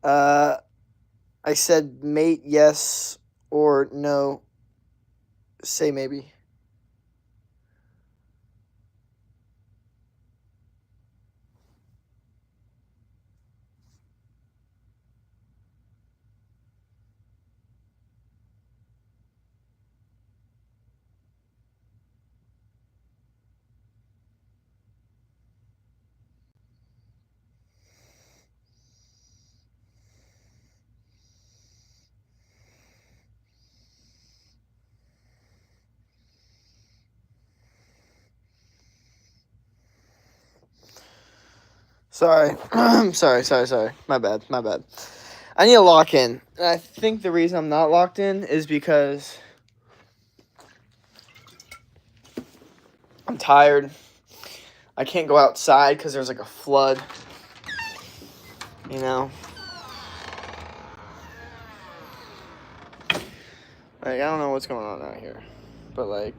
I said mate, yes or no. Say maybe. Sorry. sorry. My bad. I need to lock in. And I think the reason I'm not locked in is because I'm tired. I can't go outside because there's like a flood. You know? Like, I don't know what's going on out here. But, like,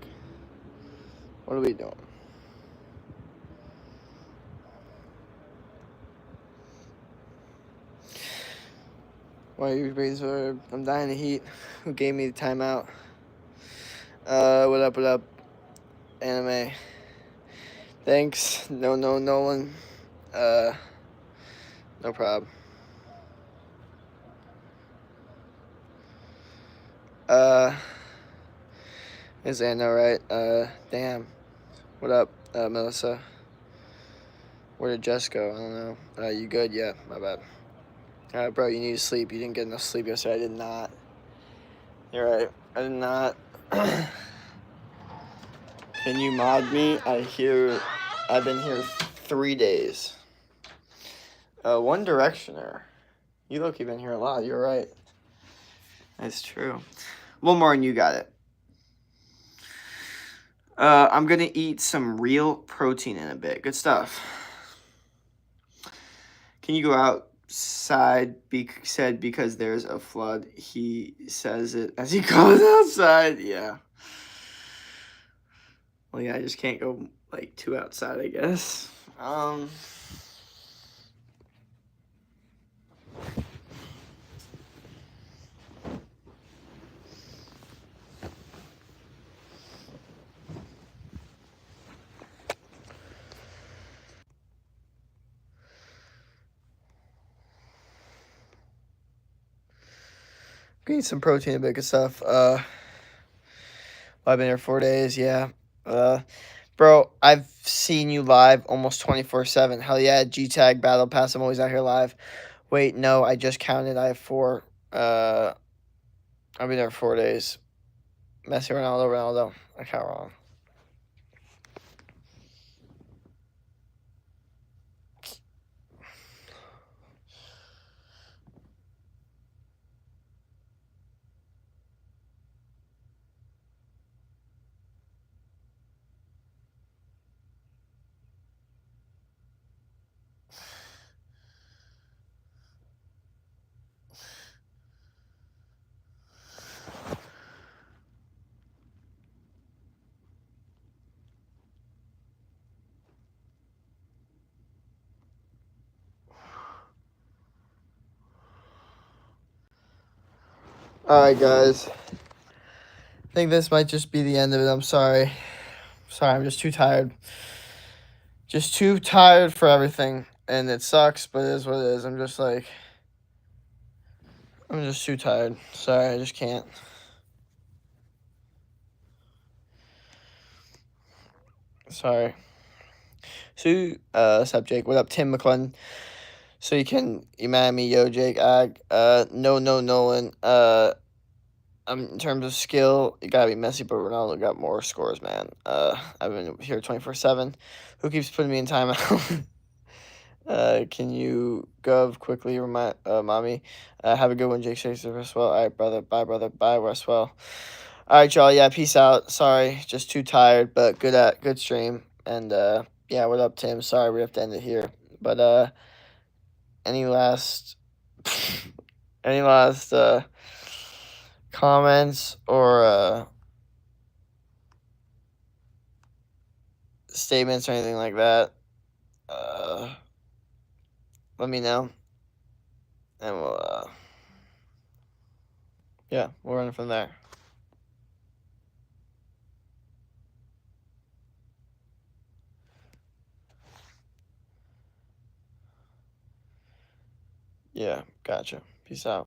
what are we doing? Why are you raising? I'm dying of heat. Who gave me the timeout? What up? Anime. Thanks. No, Nolan. No problem. Is Anno right? Damn. What up, Melissa? Where did Jess go? I don't know. You good? Yeah, my bad. Alright, bro, you need to sleep. You didn't get enough sleep yesterday. I did not. You're right. I did not. Can you mod me? I've been here 3 days. One Directioner. You look, you've been here a lot. You're right. That's true. One more and you got it. I'm gonna eat some real protein in a bit. Good stuff. Can you go outside? Said because there's a flood. He says it as he goes outside. Yeah. Well, yeah, I just can't go like too outside, I guess. Eat some protein, a bit of stuff. I've been here 4 days. Yeah. Bro, I've seen you live almost 24/7. Hell yeah, G-Tag Battle Pass. I'm always out here live. Wait, no, I just counted. I have 4. I've been there 4 days. Messi, Ronaldo. I count wrong. Alright, guys. I think this might just be the end of it. I'm sorry. I'm just too tired. Just too tired for everything. And it sucks, but it is what it is. I'm just too tired. Sorry, I just can't. Sorry. So, what's up, Jake? What up, Tim McClellan? So you can email me, yo, Jake, Ag. No, Nolan. In terms of skill, it gotta be Messi, but Ronaldo got more scores, man. I've been here 24/7. Who keeps putting me in timeout? Can you gov quickly remind mommy? Have a good one, Jake Shakespeare. Rest well. All right, brother. Bye, brother. Bye, rest well. All right, y'all. Yeah, peace out. Sorry, just too tired, but good stream. And yeah, what up, Tim? Sorry, we have to end it here. But any last comments or statements or anything like that, let me know. And we'll, yeah, we'll run from there. Yeah, gotcha. Peace out.